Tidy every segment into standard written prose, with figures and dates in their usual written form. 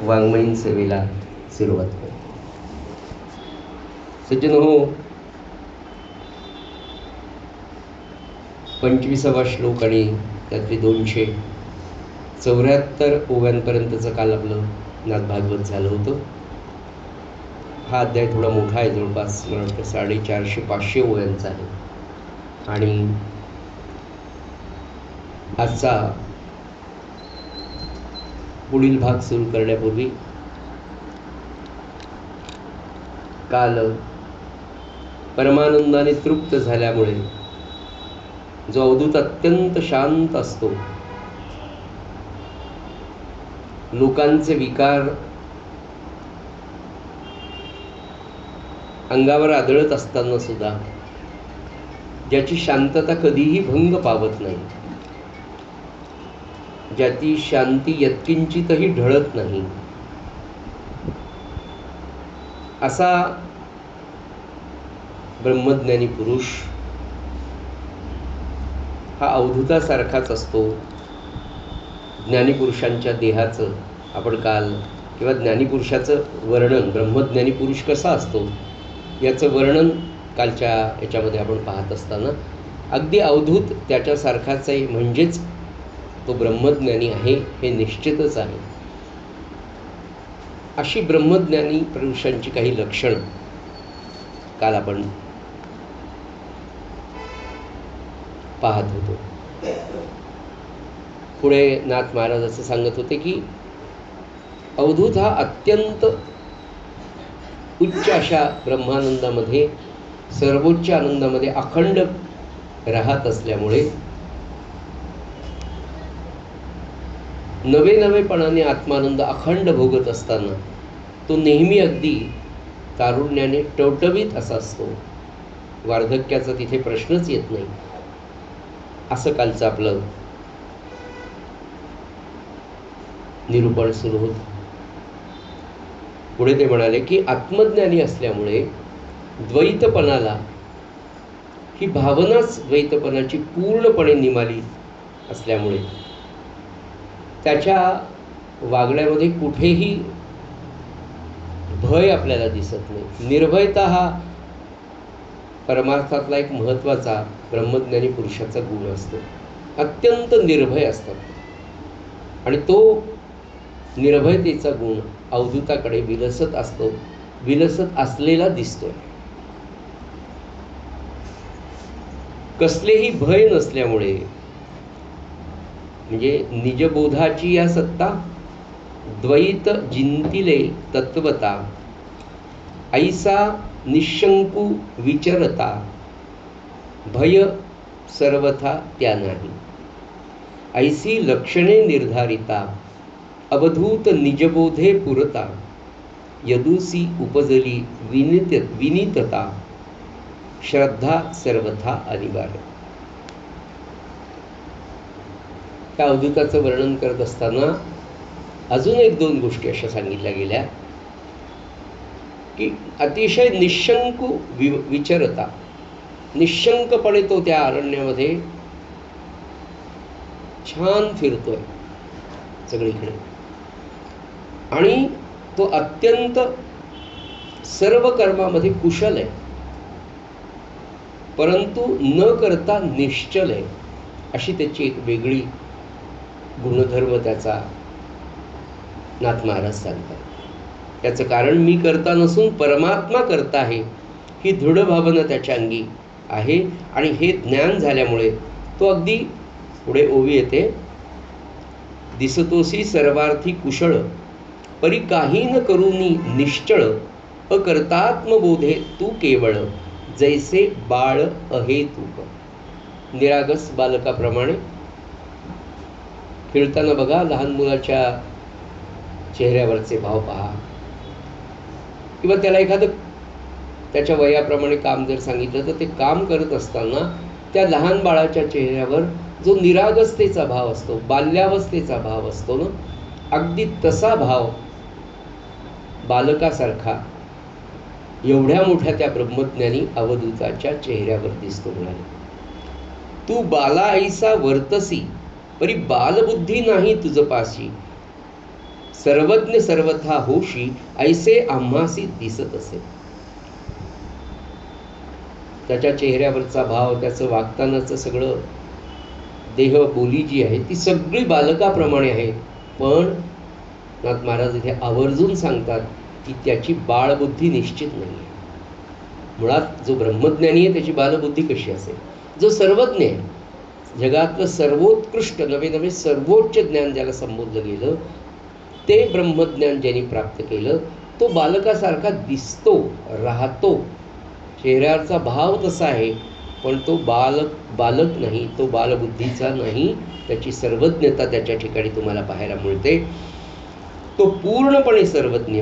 वाङ्मयीन सेवेला सुरुवात करतो. सज्जनहो, 25वा श्लोक आणि त्यातले 274 ओव्यांपर्यंतचं काल आपलं नाथ भागवत झालं होतं. हा अध्याय थोडा मोठा आहे, जवळपास मला वाटतं 450-500 ओव्यांचा आहे. आणि आजचा पुढील भाग सुरू करण्यापूर्वी काल परमानंदाने तृप्त झाल्यामुळे जो अवधूत अत्यंत शांत असतो, लोकांचे विकार अंगावर आदळत असताना सुद्धा ज्याची शांतता कधीही भंग पावत नाही, ज्याची शांती यत्किंचितही ढळत नाही, असा ब्रह्मज्ञानी पुरुष हा अवधूतासारखाच असतो. ज्ञानीपुरुषांच्या देहाचं आपण काल किंवा ज्ञानीपुरुषाचं वर्णन, ब्रह्मज्ञानी पुरुष कसा असतो याचं वर्णन कालच्या याच्यामध्ये आपण पाहत असताना अगदी अवधूत त्याच्यासारखाच आहे, म्हणजेच तो ब्रह्मज्ञानी आहे हे निश्चितच आहे. अशी ब्रह्मज्ञानी पुरुषांची काही लक्षणं काल आपण पाहत होतो. पुढे नाथ महाराज असं सांगत होते की अवधूत हा अत्यंत उच्च अशा ब्रह्मानंदामध्ये, सर्वोच्च आनंदामध्ये अखंड राहत असल्यामुळे नवेपणाने आत्मानंद अखंड भोगत असताना तो नेहमी अगदी तारुण्याने टवटवीत असा असतो. वार्धक्याचा तिथे प्रश्नच येत नाही, असं कालचं आपलं निरूपण सुरू होतं. पुढे ते म्हणाले की आत्मज्ञानी असल्यामुळे द्वैतपणाला, ही भावनाच द्वैतपणाची पूर्णपणे निमाली असल्यामुळे त्याच्या वागण्यामध्ये कुठेही भय आपल्याला दिसत नाही. निर्भयता हा परमार्थातला एक महत्त्वाचा ब्रह्मज्ञानी पुरुषाचा गुण असतो. अत्यंत निर्भय असतात आणि तो निर्भयतेचा गुण अवधूताकडे विलसत असतो, विलसत असलेला दिसतोय. कसलेही भय नसल्यामुळे, म्हणजे निजबोधाची या सत्ता द्वैत जिंतिले तत्वता, ऐसा निशंकू विचरता, भय सर्वथा त्या नाही. ऐसी लक्षणे निर्धारिता, अवधूत निजबोधे पुरता, यदुसी उपजली विनीतता, श्रद्धा सर्वथा अनिवार्य. त्या अवधूताचं वर्णन करत असताना अजून 1-2 गोष्टी अशा सांगितल्या गेल्या की अतिशय निशंक विचरता, निशंकपणे तो त्या अरण्यामध्ये छान फिरतोय सगळीकडे, आणि तो अत्यंत सर्व कर्मामध्ये कुशल आहे, परंतु न करता निश्चल आहे, अशी त्याची एक वेगळी गुणधर्म त्याचा नाथ महाराज सांगतात. याचं कारण मी करता नसून परमात्मा करता आहे, ही दृढ भावना त्याच्या अंगी आहे. आणि हे ज्ञान झाल्यामुळे तो अगदी, पुढे ओवी येते, दिसतोसी सर्वार्थी कुशळ, परी काही न करूनी निश्चळ, अकर्तात्मबोधे तू केवळ, जैसे बाळ अहेतुक. निरागस बालकाप्रमाणे खेळताना बघा, लहान मुलाच्या चेहऱ्यावरचे भाव पहा, किंवा त्याला एखादं त्याच्या वयाप्रमाणे काम जर सांगितलं तर ते काम करत असताना त्या लहान बाळाच्या चेहऱ्यावर जो निरागसतेचा भाव असतो, बाल्यावस्थेचा भाव असतो ना, अगदी तसा भाव बालकासारखा एवढ्या मोठ्या त्या ब्रह्मज्ञानी अवधूताच्या चेहऱ्यावर दिसतो. म्हणाले, तू बाला ऐसा वर्तसी, परी बालबुद्धी नाही तुझ पाशी, सर्वज्ञ सर्वथा होशी ऐसे आम्हासी दिसत असे. त्याच्या चेहऱ्यावरचा भाव, त्याचं वागतानाचं सगळं देह बोली जी आहे ती सगळी बालकाप्रमाणे आहे. पण नाथ महाराज इथे आवर्जून सांगतात की त्याची बाळबुद्धी निश्चित नाही आहे. मुळात जो ब्रह्मज्ञानी आहे त्याची बालबुद्धी कशी असेल? जो सर्वज्ञ आहे, जगातलं सर्वोत्कृष्ट नवे नवे सर्वोच्च ज्ञान ज्याला संबोधलं गेलं, ते ब्रह्मज्ञान ज्यांनी प्राप्त केलं तो बालकासारखा दिसतो, राहतो. चेहऱ्यावरचा भाव तसा आहे, पण तो बालक नाही, तो बालबुद्धीचा नाही. त्याची सर्वज्ञता त्याच्या ठिकाणी तुम्हाला पाहायला मिळते. तो पूर्णपणे सर्वज्ञ,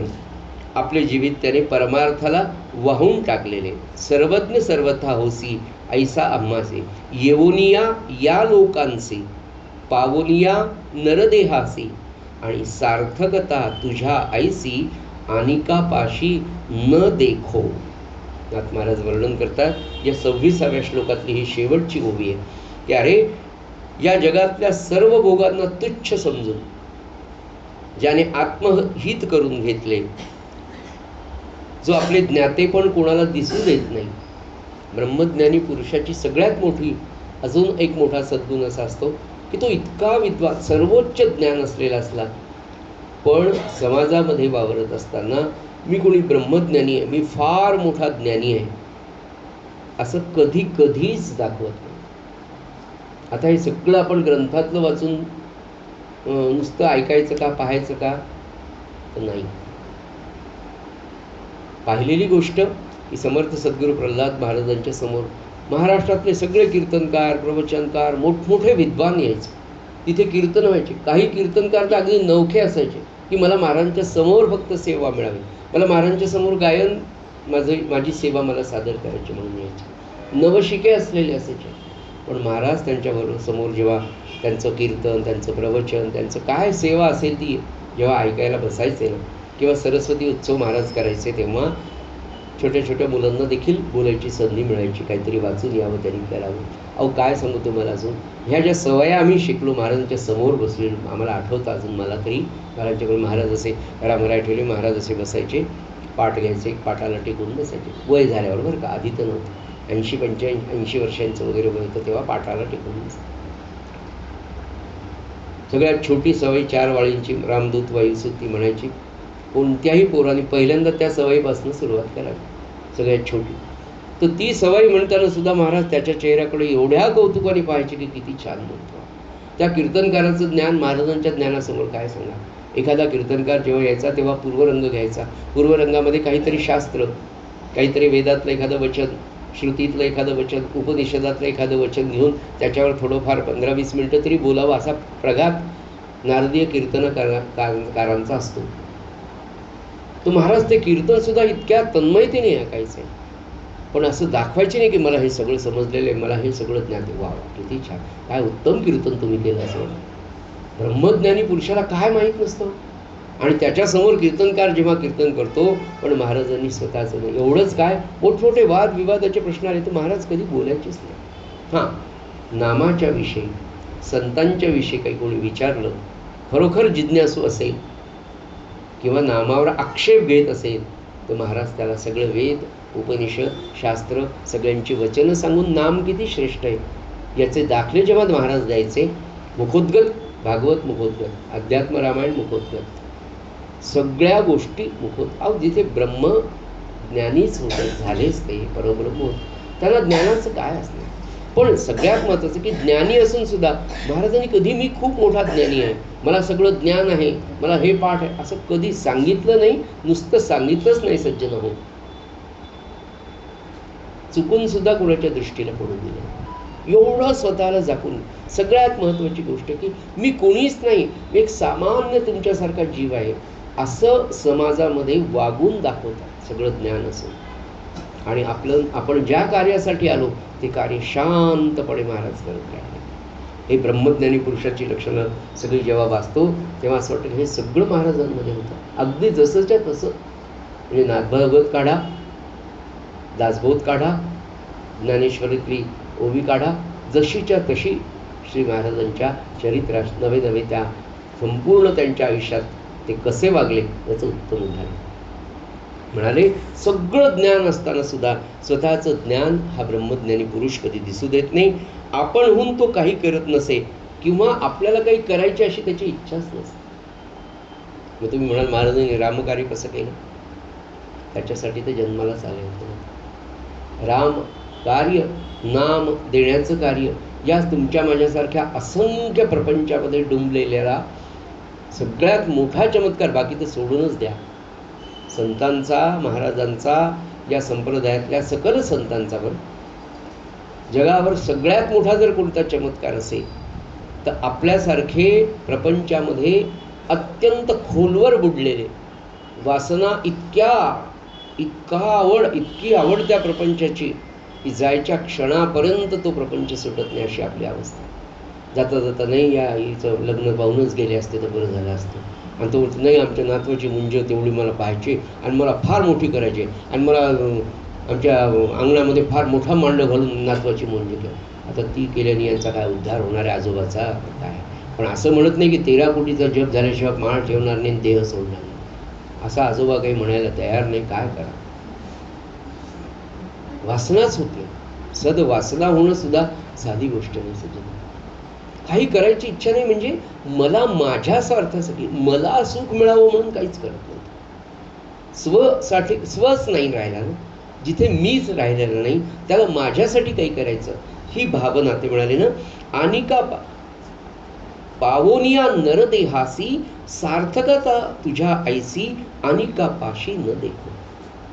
आपले जीवित त्याने परमार्थाला वाहून टाकलेले. सर्वज्ञ सर्वथा होसी ऐसा आम्हासे, येवोनिया या लोकांचे, पावोनिया नरदेहासी, आणि सार्थकता तुझ्या ऐसी आनिकापाशी न देखो. नाथ महाराज वर्णन करतात या 26व्या श्लोकातली ही शेवटची ओवी आहे की अरे, या जगातल्या सर्व भोगांना तुच्छ समजून ज्याने आत्महित करून घेतले, जो आपले ज्ञातेपण कोणाला दिसू देत नाही. ब्रह्मज्ञानी पुरुषाची सगळ्यात मोठी अजून एक मोठा सद्गुण असा असतो की तो इतका विद्वान, सर्वोच्च ज्ञान असलेला असला, पण समाजामध्ये वावरत असताना मी कोणी ब्रह्मज्ञानी आहे, मी फार मोठा ज्ञानी आहे, असं कधी कधीच दाखवत नाही. आता हे सगळं आपण ग्रंथातलं वाचून नुसतं ऐकायचं का, पाहायचं का? तर नाही. पाहिलेली गोष्ट की समर्थ सद्गुरू प्रल्हाद महाराजांच्या समोर महाराष्ट्रातले सगळे कीर्तनकार, प्रवचनकार, मोठमोठे विद्वान यायचे. तिथे कीर्तन व्हायचे. काही कीर्तनकार तर अगदी नवखे असायचे की मला महाराजांच्या समोर फक्त सेवा मिळावी, मला महाराजांच्या समोर गायन, माझी सेवा मला सादर करायची म्हणून यायचे. नवशिके असलेले असायचे. पण महाराज त्यांच्याबरोबर समोर जेव्हा त्यांचं कीर्तन, त्यांचं प्रवचन, त्यांचं काय सेवा असेल ती जेव्हा ऐकायला बसायचे ना, किंवा सरस्वती उत्सव महाराज करायचे, तेव्हा छोट्या छोट्या मुलांना देखील बोलायची संधी मिळायची. काहीतरी वाचून यावं, त्यांनी करावं. अहो काय सांगू तुम्हाला, अजून ह्या ज्या सवया आम्ही शिकलो महाराजांच्या समोर बसलेलो, आम्हाला आठवतं अजून मला तरी. महाराजांच्याकडे महाराज असे रामराय ठेवले, महाराज असे बसायचे, पाठ घ्यायचे, पाठाला टेकून बसायचे. वय झाल्यावर बरं का, आधी तर नव्हतं. 80-85 वर्षांचं वगैरे वय होतं तेव्हा पाठाला टेकून बसायचे. सगळ्यात छोटी सवय 4 वाळींची रामदूत वायुसुत्ती म्हणायची. कोणत्याही पोराने पहिल्यांदा त्या सवयीपासून सुरुवात करावी, सगळ्यात छोटी. तर ती सवय म्हणताना सुद्धा महाराज त्याच्या चेहऱ्याकडे एवढ्या कौतुकाने पाहायचे की किती छान म्हणतो. त्या कीर्तनकाराचं ज्ञान महाराजांच्या ज्ञानासमोर काय सांगा. एखादा कीर्तनकार जेव्हा यायचा तेव्हा पूर्वरंग घ्यायचा. पूर्वरंगामध्ये काहीतरी शास्त्र, काहीतरी वेदातलं एखादं वचन, श्रुतीतलं एखादं वचन, उपनिषदातलं एखादं वचन घेऊन त्याच्यावर थोडंफार 15-20 मिनटं तरी बोलावं, असा प्रघात नारदीय कीर्तनकारांचा असतो. तो महाराज ते कीर्तन सुद्धा इतक्या तन्मयतेने ऐकायचे, पण असं दाखवायचे नाही की मला हे सगळं समजलेलं आहे, मला हे सगळं ज्ञान आहे. वा किती छान, काय उत्तम कीर्तन तुम्ही केलं असं. ब्रह्मज्ञानी पुरुषाला काय माहीत नसतं, आणि त्याच्यासमोर कीर्तनकार जेव्हा कीर्तन करतो, पण महाराजांनी स्वतःचं नाही. एवढंच काय, मोठमोठे वाद विवादाचे प्रश्न आले तर महाराज कधी बोलायचेच नाही. हां, नामाच्या विषयी, संतांच्या विषयी काही कोणी विचारलं, खरोखर जिज्ञासू असेल किंवा नामावर आक्षेप घेत असेल, तर महाराज त्याला सगळं वेद, उपनिषद, शास्त्र, सगळ्यांची वचनं सांगून नाम किती श्रेष्ठ आहे याचे दाखले जेव्हा महाराज द्यायचे. मुखोद्गत भागवत मुखोद्गत, अध्यात्म रामायण मुखोद्गत, सगळ्या गोष्टी अहो जिथे ब्रह्म ज्ञानीच होते, झालेच ते परब्रह्म होत, त्याला ज्ञानाचं काय असणार. पण सगळ्यात महत्त्वाचं की ज्ञानी असून सुद्धा महाराजांनी कधी मी खूप मोठा ज्ञानी आहे, मला सगळं ज्ञान आहे, मला हे पाठ आहे, असं कधी सांगितलं नाही. नुसतं सांगितलंच नाही सज्जन हो, चुकून सुद्धा कोणाच्या दृष्टीला पडू दिलं. एवढं स्वतःला झाकून. सगळ्यात महत्त्वाची गोष्ट की मी कोणीच नाही, मी एक सामान्य तुमच्यासारखा जीव आहे, असं समाजामध्ये वागून दाखवतात सगळं ज्ञान असेल. आणि आपण ज्या कार्यासाठी आलो ते कार्य शांतपणे महाराज करत राहिले. हे ब्रह्मज्ञानी पुरुषाची लक्षणं सगळी जेव्हा वाचतो तेव्हा असं वाटतं हे सगळं महाराजांमध्ये होतं, अगदी जसंच्या तसं. म्हणजे नाथभागवत काढा, दासबोध काढा, ज्ञानेश्वरीतली ओवी काढा, जशीच्या तशी श्री महाराजांच्या चरित्रात नवे नवे त्या संपूर्ण त्यांच्या आयुष्यात ते कसे वागले याचं उत्तम उदाहरण. म्हणाले सगळं ज्ञान असताना सुद्धा स्वतःचं ज्ञान हा ब्रह्मज्ञानी पुरुष कधी दिसू देत नाही. आपणहून तो काही करत नसे किंवा आपल्याला काही करायची अशी त्याची इच्छाच नसते. मग तुम्ही म्हणाल महाराजांनी रामकार्य कसं केलं? त्याच्यासाठी ते जन्मालाच आले होते. राम कार्य, नाम देण्याचं कार्य या तुमच्या माझ्यासारख्या असंख्य प्रपंचामध्ये डुंबलेल्याला सगळ्यात मोठा चमत्कार, बाकी तर सोडूनच द्या, संतांचा, महाराजांचा, या संप्रदायातल्या सकल संतांचा, जगावर सगळ्यात मोठा जर कोणता चमत्कार असेल तर आपल्यासारखे प्रपंचामध्ये अत्यंत खोलवर बुडलेले, वासना इतकी आवड त्या प्रपंचाची की जायच्या क्षणापर्यंत तो प्रपंच सुटत नाही अशी आपली अवस्था. जाता जाता नाही या हिचं लग्न पाहूनच गेले असते तर बरं झालं असतं, आणि तो नाही आमच्या नातवाची मुंज तेवढी मला पाहायची आणि मला फार मोठी करायची आणि मला आमच्या अंगणामध्ये फार मोठा मांड घालून नातवाची मुंज केली. आता ती केल्याने यांचा काय उद्धार होणार आहे आजोबाचा काय? पण असं म्हणत नाही की 13 कोटीचा जप झाल्याशिवाय माळ ठेवणार नाही, देह सोडणार नाही, असा आजोबा काही म्हणायला तयार नाही. काय करा, वासनाच होते. सदवासना होणं सुद्धा साधी गोष्ट नाही सज्जन. काही करायची इच्छा नाही म्हणजे मला माझ्या स्वार्थासाठी, मला सुख मिळावं म्हणून काहीच करत नाही. स्वच नाही राहिला ना, जिथे मीच राहिलेला नाही त्याला माझ्यासाठी काही करायचं ही भावना. ते म्हणाले ना, अनिका पावोनिया नरदेहासी सार्थकता तुझ्या ऐसी अनिका पाशी न देखो.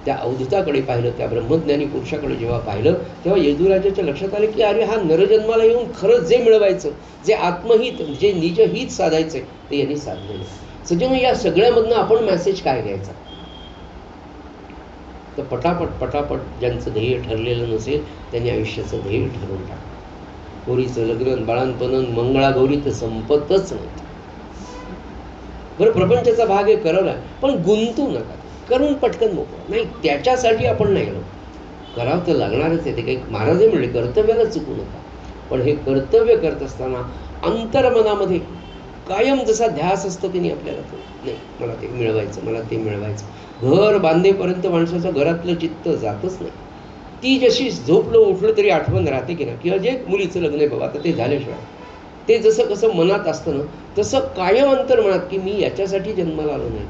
त्या अवधूताकडे पाहिलं, त्या ब्रह्मज्ञानी पुरुषाकडे जेव्हा पाहिलं तेव्हा यदुराजाच्या लक्षात आलं की अरे हा नरजन्माला येऊन खरंच जे मिळवायचं, जे आत्महित, जे निजहित साधायचं ते यांनी साधलेलं. सज्जन, या सगळ्यामधनं आपण मेसेज काय घ्यायचा? तर पटापट ज्यांचं ध्येय ठरलेलं नसेल त्यांनी आयुष्याचं ध्येय ठरवून टाका. पोरीचं लग्न, बाळांपण, मंगळागौरी तर संपतच नाही. बरं, प्रपंचाचा भाग आहे, करवला, पण गुंतू नका, करून पटकन मोकळा नाही. त्याच्यासाठी आपण नाही आलो, करावं तर लागणारच आहे. ते काही महाराजही म्हणले कर्तव्याला चुकू नका. पण हे कर्तव्य करत असताना अंतर्मनामध्ये कायम जसा ध्यास असतो की नाही आपल्याला, तो नाही मला ते मिळवायचं, मला ते मिळवायचं. घर बांधेपर्यंत माणसाचं घरातलं चित्त जातच नाही. ती जशी झोपलं उठलं तरी आठवण राहते की ना, किंवा जे मुलीचं लग्न आहे बाबा आता ते झाल्याशिवाय, ते जसं कसं मनात असतं ना तसं कायम अंतर्मनात की मी याच्यासाठी जन्माला आलो नाही,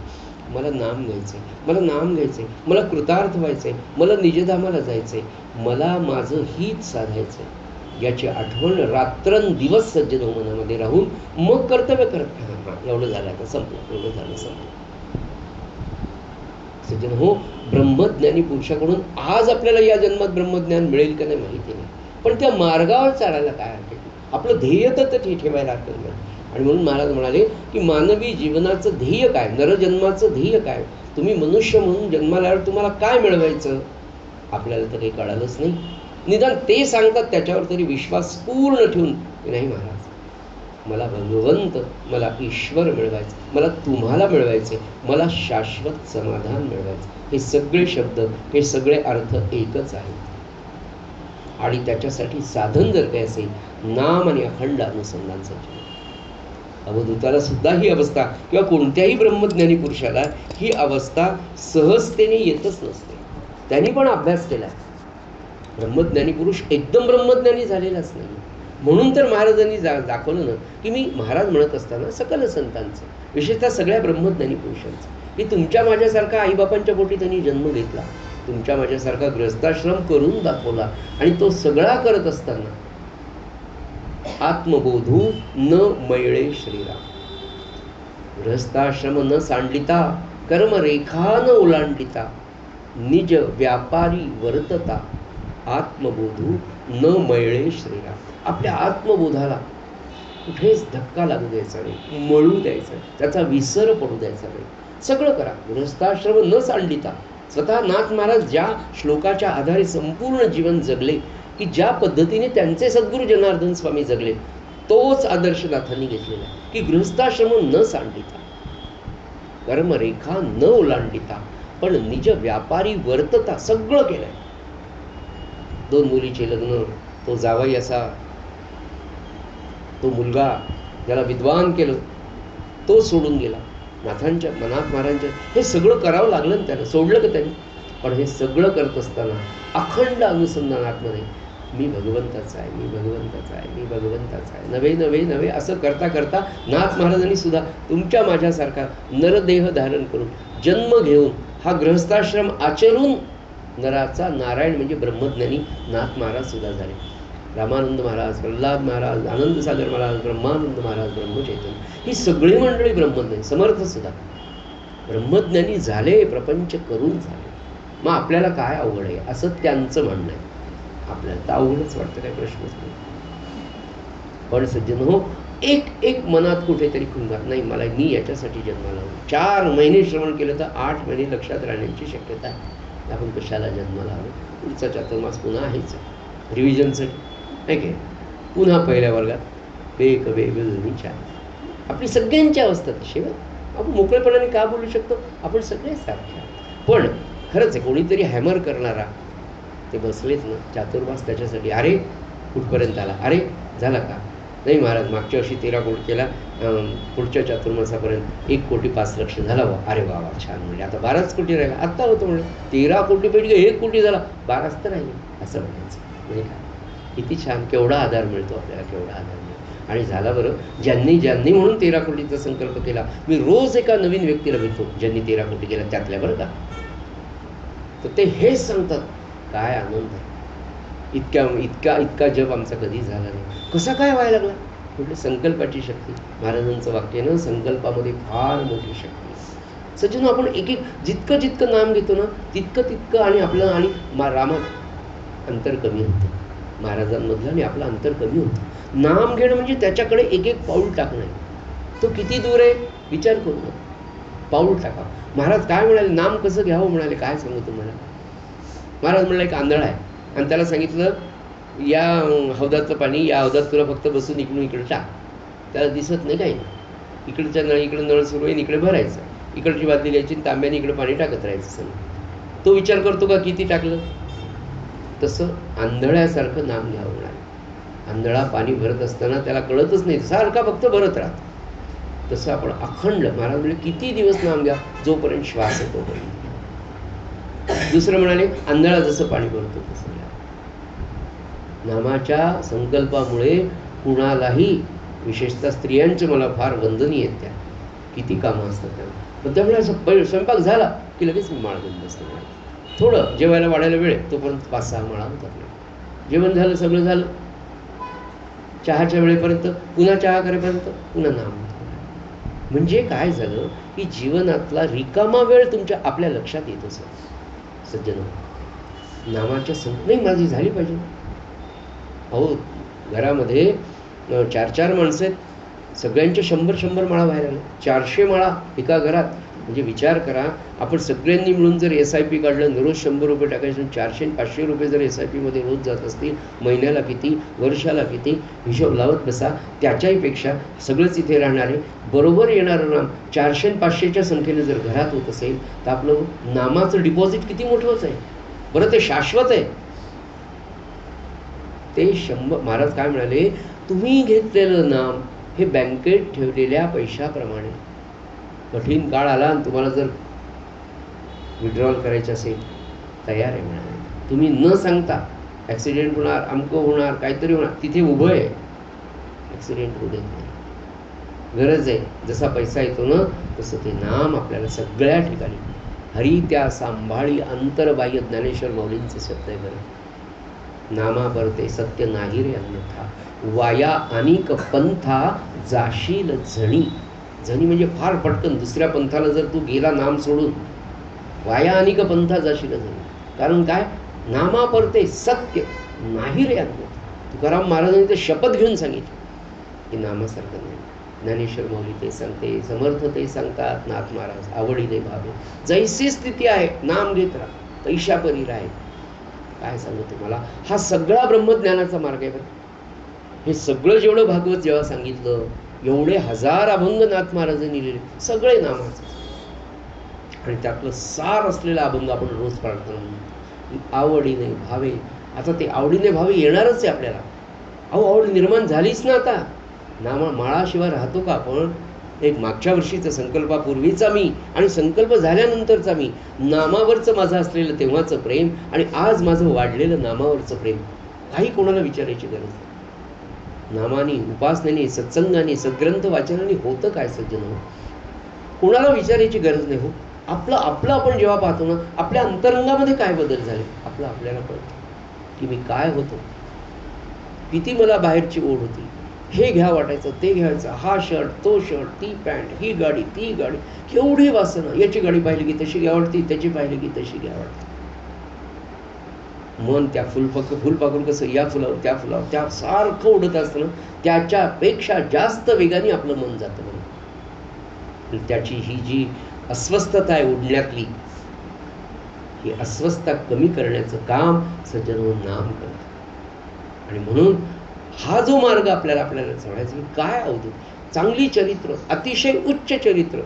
मला नाम घ्यायचं आहे, मला नाम घ्यायचं आहे, मला कृतार्थ व्हायचं आहे, मला निजधामाला जायचं आहे, मला माझं हित साधायचं आहे, याची आठवण रात्रंदिवस सज्जन मनामध्ये राहून मग कर्तव्य करत. हां एवढं झालं, आता संपलं, एवढं झालं, संपलं. सज्जन हो, ब्रह्मज्ञानी पुरुषाकडून आज आपल्याला या जन्मात ब्रह्मज्ञान मिळेल का नाही माहिती नाही, पण त्या मार्गावर चालायला काय हरकत? आपलं ध्येय तर ते ठेवायला हरकत नाही. आणि म्हणून महाराज म्हणाले की मानवी जीवनाचं ध्येय काय, नरजन्माचं ध्येय काय, तुम्ही मनुष्य म्हणून जन्माला आल्यावर तुम्हाला काय मिळवायचं आपल्याला तर काही कळालंच नाही. निदान ते सांगतात त्याच्यावर तरी विश्वास पूर्ण ठेवून की नाही महाराज, मला भगवंत, मला ईश्वर मिळवायचं, मला तुम्हाला मिळवायचे, मला शाश्वत समाधान मिळवायचं. हे सगळे शब्द, हे सगळे अर्थ एकच आहेत. आणि त्याच्यासाठी साधन जर काय असेल, नाम आणि अखंड अनुसंधान सज्जन. अवधूताला सुद्धा ही अवस्था किंवा कोणत्याही ब्रह्मज्ञानी पुरुषाला ही अवस्था सहजतेने येतच नसते. त्यांनी पण अभ्यास केला. ब्रह्मज्ञानी पुरुष एकदम ब्रह्मज्ञानी झालेलाच नाही. म्हणून तर महाराजांनी दाखवलं ना की मी महाराज म्हणत असताना सकल संतांचं, विशेषतः सगळ्या ब्रह्मज्ञानी पुरुषांचं, की तुमच्या माझ्यासारखा आईबापांच्या पोटी त्यांनी जन्म घेतला, तुमच्या माझ्यासारखा ग्रस्ताश्रम करून दाखवला, आणि तो सगळा करत असताना आत्मबोधू न मैळे श्रीराम. गृहस्थाश्रम न सांडिता, कर्मरेखा न ओलांडिता, निज व्यापारी वर्तता, आत्मबोधू न मैळे श्रीराम. आपल्या आत्मबोधाला कुठेच धक्का लागू द्यायचा नाही, मळू द्यायचा नाही, त्याचा विसर पडू द्यायचा नाही. सगळं करा, गृहस्थाश्रम न सांडिता. स्वतः नाथ महाराज ज्या श्लोकाच्या आधारे संपूर्ण जीवन जगले, की ज्या पद्धतीने त्यांचे सद्गुरू जनार्दन स्वामी जगले, तोच आदर्श नाथांनी घेतलेला आहे की गृहस्थाश्रम न सांडिता, कर्मरेखा न ओलांडिता, पण निज व्यापारी वर्तता. सगळं केलंय. 2 मुलीचे लग्न, तो जावई असा, तो मुलगा ज्याला विद्वान केलं तो सोडून गेला, नाथांच्या नाथ महाराजांच्या हे सगळं करावं लागलं ना त्यानं, सोडलं का त्यांनी? पण हे सगळं करत असताना अखंड अनुसंधान आतमध्ये मी भगवंताचा आहे, मी भगवंताचा आहे, मी भगवंताचा आहे, नवे नवे नवे असं करता करता नाथ महाराजांनी सुद्धा तुमच्या माझ्यासारखा नरदेह धारण करून जन्म घेऊन हा गृहस्थाश्रम आचरून नराचा नारायण म्हणजे ब्रह्मज्ञानी नाथ महाराज सुद्धा झाले. रामानंद महाराज, प्रल्हाद महाराज, आनंदसागर महाराज, ब्रह्मानंद महाराज, ब्रह्मचैतन्य, ही सगळी मंडळी ब्रह्मज्ञानी, समर्थ सुद्धा ब्रह्मज्ञानी झाले, प्रपंच करून झाले. मग आपल्याला काय अवघड आहे असं त्यांचं म्हणणं आहे. आपल्याला तर अवघडच वाटतं, काही प्रश्नच नाही. पण सज्जन हो, एक एक मनात कुठेतरी खुंगात नाही, मला मी याच्यासाठी जन्माला आलो. 4 महिने श्रवण केलं तर 8 महिने लक्षात राहण्याची शक्यता आहे. आपण कशाला जन्माला आलो? पुढचा चातुर्मास पुन्हा आहेच रिव्हिजनसाठी, नाही काय? पुन्हा पहिल्या वर्गात बेक बेगुलच्या आपली सगळ्यांची अवस्था तशी. आपण मोकळेपणाने का बोलू शकतो? आपण सगळे सारखे आहोत. पण खरंच आहे, कोणीतरी हॅमर करणारा ते बसलेच ना चातुर्मास त्याच्यासाठी. अरे कुठपर्यंत आला? अरे झाला का? नाही महाराज, मागच्या वर्षी 13 कोटी केला, पुढच्या चातुर्मासापर्यंत 1,05,00,000 झाला वा. अरे वा वा, छान. म्हणजे आता 12 कोटी राहिला. आत्ता होतं म्हणजे 13 कोटीपैकी 1 कोटी झाला, 12 तर राहिले असं म्हणायचं नाही का? किती छान, केवढा आधार मिळतो आपल्याला, केवढा आधार मिळतो. आणि झाला बरं, ज्यांनी ज्यांनी म्हणून 13 कोटीचा संकल्प केला, मी रोज एका नवीन व्यक्तीला भेटतो ज्यांनी 13 कोटी केला त्यातल्या, बरं का? तर ते हेच सांगतात, काय आनंद आहे, इतका जप आमचा कधी झाला नाही. कसा काय व्हायला लागला? म्हटलं संकल्पाची शक्ती. महाराजांचं वाक्य ना, संकल्पामध्ये फार मोठी शक्ती आहे. सज्जन, आपण एक जितकं जितकं नाम घेतो ना तितकं आणि आपलं आणि रामात अंतर कमी होतं. महाराजांमधलं आणि आपलं अंतर कमी होतं. नाम घेणं म्हणजे त्याच्याकडे एक एक पाऊल टाकणं. तो किती दूर आहे विचार करू नका, पाऊल टाका. महाराज काय म्हणाले? नाम कसं घ्यावं म्हणाले, काय सांगू तुम्हाला? महाराज म्हणला एक आंधळा आहे आणि त्याला सांगितलं या हौदातलं पाणी, या हौदात तुला फक्त बसून इकडून इकडे टाक. त्याला दिसत नाही काही, इकडच्या नळ इकडे नळ सुरू आहे, इकडे भरायचं, इकडची बादली घ्यायची तांब्याने इकडे पाणी टाकत राहायचं. समजा तो विचार करतो का किती टाकलं? तसं आंधळ्यासारखं नाम घ्यावं म्हणाले. आंधळा पाणी भरत असताना त्याला कळतच नाही, सारखा फक्त भरत राहतो. तसं आपण अखंड, महाराज म्हणजे किती दिवस नाम घ्या, जोपर्यंत श्वास येतो तोपर्यंत. दुसरं म्हणाले आंधळा जसं पाणी भरतो तसं घ्या. नामाच्या संकल्पामुळे कुणालाही, विशेषतः स्त्रियांचे मला फार वंदनीय आहेत. त्या किती कामं असतात त्यांना, पण त्यामुळे असं स्वयंपाक झाला की लगेच मी माळ घेऊन बसतो. थोडं जेवायला वाढायला वेळ, तोपर्यंत 5-6 माळा होतात. जेवण झालं, सगळं झालं, चहाच्या वेळेपर्यंत, पुन्हा चहा करेपर्यंत पुन्हा नाम. म्हणजे काय झालं की जीवनातला रिकामा वेळ तुमच्या आपल्या लक्षात येतो. सज्जन, नामाच्या नाही माझी झाली पाहिजे. अहो घरामध्ये 4-4 माणसं आहेत, सगळ्यांचे 100-100 माळा व्हायला लागले. 400 माळा एका घरात. म्हणजे विचार करा, आपण सगळ्यांनी मिळून जर SIP काढलं, रोज 100 रुपये टाकायचे, 400 आणि 500 रुपये जर SIP मध्ये रोज जात असतील, महिन्याला किती, वर्षाला किती, हिशोब लावत बसा. त्याच्याही पेक्षा सगळंच इथे राहणारे बरोबर येणारं नाम 400 आणि 500च्या संख्येने जर घरात होत असेल तर आपलं नामाचं डिपॉझिट किती मोठंच आहे बरं. ते शाश्वत आहे. ते 100. महाराज काय म्हणाले? तुम्ही घेतलेलं नाम हे बँकेत ठेवलेल्या पैशाप्रमाणे. कठीण काळ आला आणि तुम्हाला जर विड्रॉल करायचं असेल, तयार आहे म्हणाले. तुम्ही न सांगता ॲक्सिडेंट होणार, अमकं होणार, काहीतरी होणार, तिथे उभं आहे. ॲक्सिडेंट होऊ देत नाही. गरज आहे, जसा पैसा येतो ना तसं ते नाम आपल्याला सगळ्या ठिकाणी. हरी त्या सांभाळी अंतरबाह्य, ज्ञानेश्वर माऊलींचे शब्द आहे बरं. नामा परते सत्य नाही रे अन्यथा, वाया अनेक पंथा जाशील झणी. झणी म्हणजे फार पटकन दुसऱ्या पंथाला जर तू गेला नाम सोडून, वाया अनेक पंथा जाशील झणी. कारण काय? नामा परते सत्य नाही रे अन्यथा. तुकाराम महाराजांनी ते शपथ घेऊन सांगितलं की नामासारखं नाही. ज्ञानेश्वर माऊली ते सांगते, समर्थ ते सांगतात, नाथ महाराज आवडीने भावे जैसी स्थिती आहे नाम घेत राहा, तैशापरी राहे. काय सांगू तुम्हाला, हा सगळा ब्रह्मज्ञानाचा मार्ग आहे. हे सगळं जेवढं भागवत जेव्हा सांगितलं, एवढे 1000 अभंग नाथ महाराजांनी लिहिले, सगळे नामाचं. आणि त्यातलं सार असलेला अभंग आपण रोज प्रार्थना आवडीने भावे. आता ते आवडीने भावे येणारच आहे आपल्याला. अहो आवड निर्माण झालीच ना आता. नामा माळाशिवाय राहतो का आपण? एक मागच्या वर्षीचा संकल्पापूर्वीचा मी आणि संकल्प झाल्यानंतरचा मी, नामावरचं माझं असलेलं तेव्हाचं प्रेम आणि आज माझं वाढलेलं नामावरचं प्रेम, काही कोणाला विचारायची गरज नाही. नामाने, उपासनेने, सत्संगाने, सद्ग्रंथ वाचनाने होतं काय सज्जन हो? कोणाला विचारायची गरज नाही हो. आपलं आपलं आपण जेव्हा पाहतो ना, आपल्या अंतरंगामध्ये काय बदल झाले आपलं आपल्याला कळतं की मी काय होतो, किती मला बाहेरची ओढ होती, हे घ्या वाटायचं, ते घ्यायचं, हा शर्ट, तो शर्ट, ती पॅन्ट, ही गाडी, ती गाडी, केवढी वासना, याची गाडी पाहिली की तशी घ्या वाटते, त्याची पाहिली की तशी घ्या वाटते. मन त्या फुलपाखरू कसं या फुलावर त्या फुलावर त्या सारखं उडत असतं, त्याच्यापेक्षा जास्त वेगाने आपलं मन जातं म्हणून. त्याची ही जी अस्वस्थता आहे उडण्यातली, ही अस्वस्थता कमी करण्याचं काम सज्जन नाम करतं. आणि म्हणून हा जो मार्ग आपल्याला चढायचा, काय अवधूत चांगली चरित्र, अतिशय उच्च चरित्र,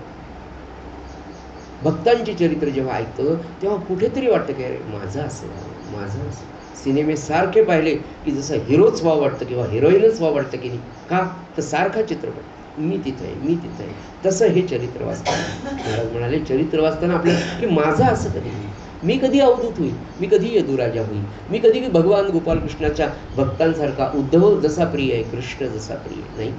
भक्तांची चरित्र जेव्हा ऐकतो तेव्हा कुठेतरी वाटतं की अरे माझं असं व्हावं, माझं असं. सिनेमे सारखे पाहिले की जसं हिरोच व्हावं वाटतं किंवा हिरोईनच व्हावं वाटतं की नाही का, तर सारखा चित्रपट, मी तिथं आहे, मी तिथं आहे. तसं हे चरित्र वाचताना महाराज म्हणाले, चरित्र वाचताना आपलं की माझं असं कधी होईल, मी कधी अवधूत होईल, मी कधी यदुराजा होईल, मी कधी भगवान गोपालकृष्णाच्या भक्तांसारखा उद्धव जसा प्रिय आहे, कृष्ण जसा प्रिय नाही,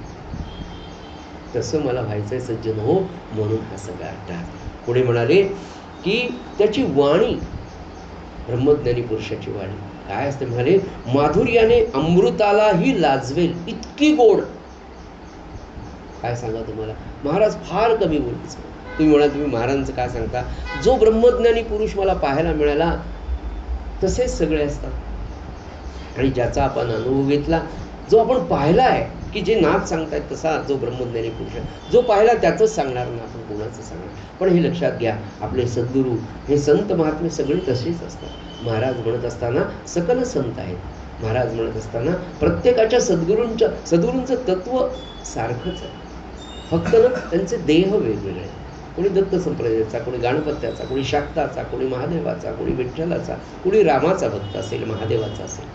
तसं मला व्हायचंय सज्जन हो. म्हणून हा सगळा अट्टहास. पुढे म्हणाले की त्याची वाणी, ब्रह्मज्ञानी पुरुषाची वाणी काय असते म्हणाले, माधुर्याने अमृतालाही लाजवेल इतकी गोड. काय सांगा तुम्हाला, महाराज फार कमी बोलते. तुम्ही म्हणा, तुम्ही महाराजांचं काय सांगता, जो ब्रह्मज्ञानी पुरुष मला पाहायला मिळाला तसेच सगळे असतात. आणि ज्याचा आपण अनुभव घेतला, जो आपण पाहिला आहे की जे नाथ सांगतायत तसा जो ब्रह्मज्ञानी पुरुष आहे, जो पाहिला त्याचंच सांगणार ना, आपण कोणाचं सांगणार. पण हे लक्षात घ्या, आपले सद्गुरू हे संत महात्मे सगळे तसेच असतात. महाराज म्हणत असताना सकल संत आहेत, महाराज म्हणत असताना प्रत्येकाच्या सद्गुरूंचं तत्व सारखंच आहे, फक्त ना त्यांचे देह वेगवेगळे आहेत. कोणी दत्त संप्रदायाचा, कोणी गणपत्याचा, कोणी शाक्ताचा, कोणी महादेवाचा, कोणी विठ्ठलाचा, कोणी रामाचा भक्त असेल, महादेवाचा असेल.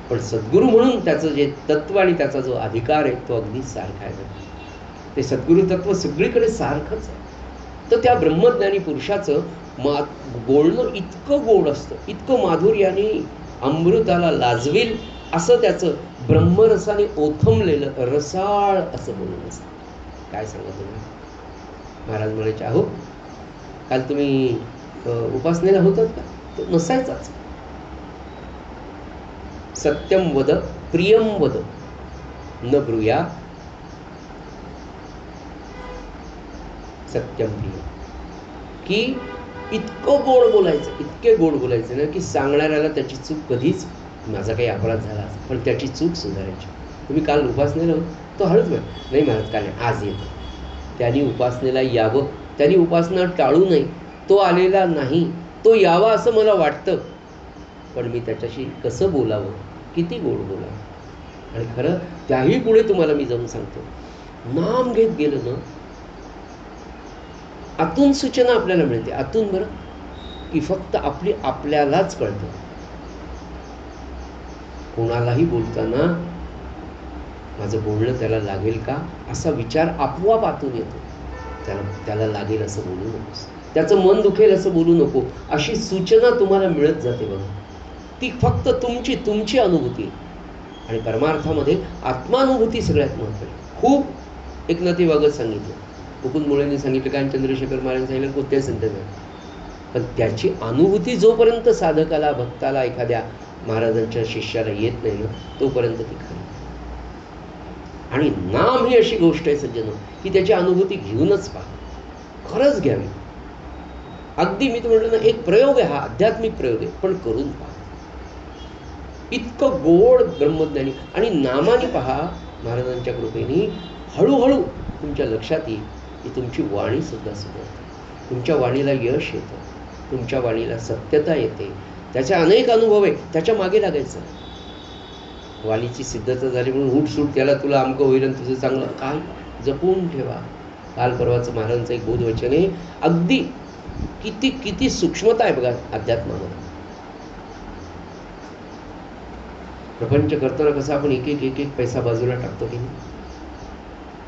पण सद्गुरू म्हणून त्याचं जे तत्व आणि त्याचा जो अधिकार आहे तो अगदी सारखा आहे. ते सद्गुरू तत्व सगळीकडे सारखंच आहे. तर त्या ब्रह्मज्ञानी पुरुषाचं बोलणं इतकं गोड असतं, इतकं माधुर्याने अमृताला लाजवेल असं त्याचं ब्रह्मरसाने ओथंबलेलं रसाळ असं बोलणं असतं. काय सांगा तुम्ही. महाराज म्हणायचे, अहो काल तुम्ही उपासनेला होतात का, तो नसायचाच. सत्यम वद प्रियम वद न ब्रूया सत्यम प्रिय. की इतकं गोड बोलायचं, इतके गोड बोलायचे ना की सांगणाऱ्याला त्याची चूक, कधीच माझा काही अपराध झाला पण त्याची चूक सुधारायची. तुम्ही काल उपासनेला होत, तो हळूच नाही महाराज काल आज येतो. त्यांनी उपासनेला यावं, त्यांनी उपासना टाळू नये. तो आलेला नाही, तो यावा असं मला वाटतं, पण मी त्याच्याशी कसं बोलावं, किती गोड बोलावं. आणि खरं त्याही पुढे तुम्हाला मी जाऊन सांगतो, नाम घेत गेलं ना, आतून सूचना आपल्याला मिळते. आतून बरं, की फक्त आपल्यालाच कळतं. कोणालाही बोलताना माझं बोलणं त्याला लागेल का असा विचार आपोआप आतून येतो. त्याला लागेल असं बोलू नकोस, त्याचं मन दुखेल असं बोलू नको, अशी सूचना तुम्हाला मिळत जाते बघा. ती फक्त तुमची अनुभूती. आणि परमार्थामध्ये आत्मानुभूती सगळ्यात महत्त्वाची. खूप एकनाथी वागत सांगितलं, मुकुंद मुळेंनी सांगितलं, काय चंद्रशेखर महाराजांनी सांगितलं, कोणत्याही संत नाही. पण त्याची अनुभूती जोपर्यंत साधकाला, भक्ताला, एखाद्या महाराजांच्या शिष्याला येत नाही ना, तोपर्यंत ती खरी. आणि नाम ही अशी गोष्ट आहे सज्जन की त्याची अनुभूती घेऊनच पहा, खरंच घ्यावी. अगदी मी म्हटलं ना, एक प्रयोग आहे हा, आध्यात्मिक प्रयोग आहे, पण करून पहा. इतकं गोड ब्रह्मज्ञानी. आणि नामाने पहा, महाराजांच्या कृपेने हळूहळू तुमच्या लक्षात येईल की तुमची वाणी सुद्धा सुधारते, तुमच्या वाणीला यश येतं, तुमच्या वाणीला सत्यता येते. त्याचे अनेक अनुभव आहे, त्याच्या मागे लागायचं. वाणीची सिद्धता झाली म्हणून उठसूट त्याला तुला अमकं होईल आणि तुझं चांगलं काय, जपून ठेवा. काल परवाचं महाराजांचं एक बोधवचन आहे, अगदी किती सूक्ष्मता आहे बघा अध्यात्मामध्ये. प्रपंच करताना कसं आपण एक एक पैसा बाजूला टाकतो की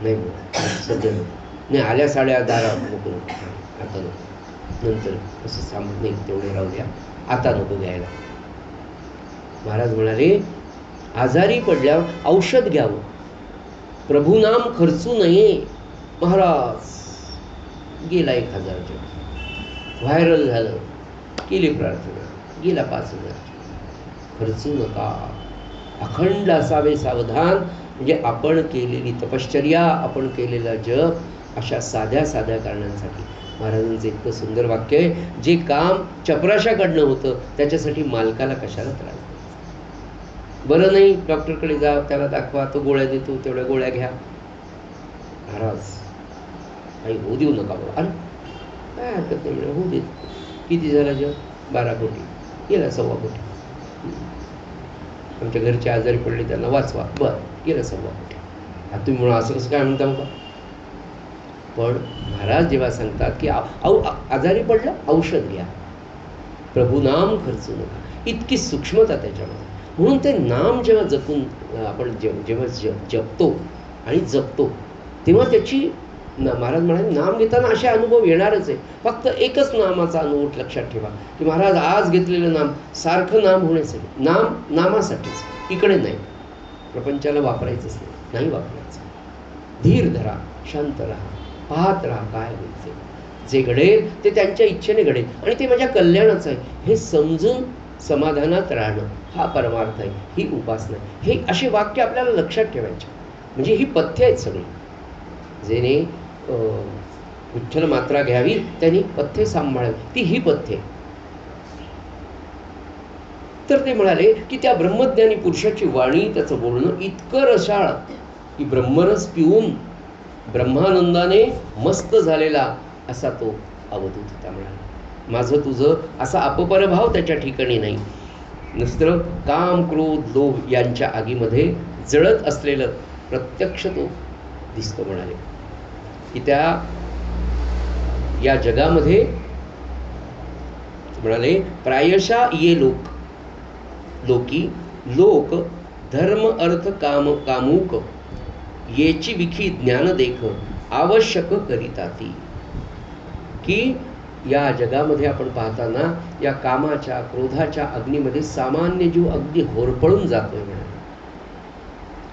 नाही. सज्जन नाही आल्या साड्या दारा नको नको आता नको, नंतर असं सांगत नाही तेवढे राहू द्या, आता नको घ्यायला. महाराज म्हणाले आजारी पडल्यावर औषध घ्यावं, प्रभुनाम खर्चू नये. महाराज गेला 1000 व्हायरल झालं, केली प्रार्थना, गेला 5000. खर्चू नका, अखंड असावे सावधान. म्हणजे आपण केलेली तपश्चर्या, आपण केलेला जप अशा साध्या साध्या कारणांसाठी. महाराजांचं इतकं सुंदर वाक्य आहे, जे काम चपराशाकडनं होतं त्याच्यासाठी मालकाला कशाला त्रास. बरं नाही, डॉक्टरकडे जा, त्याला दाखवा, तो गोळ्या देतो, तेवढ्या गोळ्या घ्या. महाराज काही होऊ देऊ नका बरं. अरे काय हरकत नाही, होऊ देत. किती झाला जग? 12 कोटी, गेला 1.25 कोटी. आमच्या घरचे आजारी पडले, त्यांना वाचवा, बरं गेला 1.25 कोटी. आता तुम्ही म्हणून असं कसं काय म्हणता मग? पण महाराज जेव्हा सांगतात की आजारी पडलं औषध घ्या, प्रभुनाम खर्चू नका, इतकी सूक्ष्मता त्याच्यामध्ये. म्हणून ते नाम जेव्हा जपून आपण जेव्हा जपतो आणि जपतो तेव्हा त्याची महाराज म्हणाले नाम घेताना असे अनुभव येणारच आहे. फक्त एकच नामाचा अनुभव लक्षात ठेवा की महाराज आज घेतलेलं नाम सारखं नाम होण्यासाठी, नाम नामासाठीच, इकडे नाही, प्रपंचाला वापरायचंच नाही वापरायचं. धीर धरा, शांत राहा, पाहत राहा काय होईल. जे घडेल ते त्यांच्या इच्छेने घडेल आणि ते माझ्या कल्याणाचं आहे हे समजून समाधानात राहणं हा परमार्थ आहे, ही उपासना आहे. हे असे वाक्य आपल्याला लक्षात ठेवायचे. म्हणजे ही पथ्य आहेत सगळी. जेणे विठ्ठल मात्रा घ्यावी त्यांनी पथ्य सांभाळावी, ती ही पथ्य. तर ते म्हणाले की त्या ब्रह्मज्ञानी पुरुषाची वाणी, त्याचं बोलणं इतकं रसाळ की ब्रह्मरस पिऊन ब्रह्मानंदाने मस्त झालेला असा तो अवधूत होता. म्हणाला माझं तुझं असा अपपरभाव त्याच्या ठिकाणी नाही. नुसतं काम, क्रोध, लोभ यांच्या आगीमध्ये जळत असलेलं प्रत्यक्ष तो दिसतो. म्हणाले की त्या या जगामध्ये म्हणाले प्रायशा ये लोकी लोक धर्म अर्थ काम कामुक येची विखी ज्ञान देख आवश्यक करीताती. की या जगामध्ये आपण पाहताना या कामाच्या क्रोधाच्या अग्नीमध्ये सामान्य जीव अगदी होरपळून जातोय. म्हणाले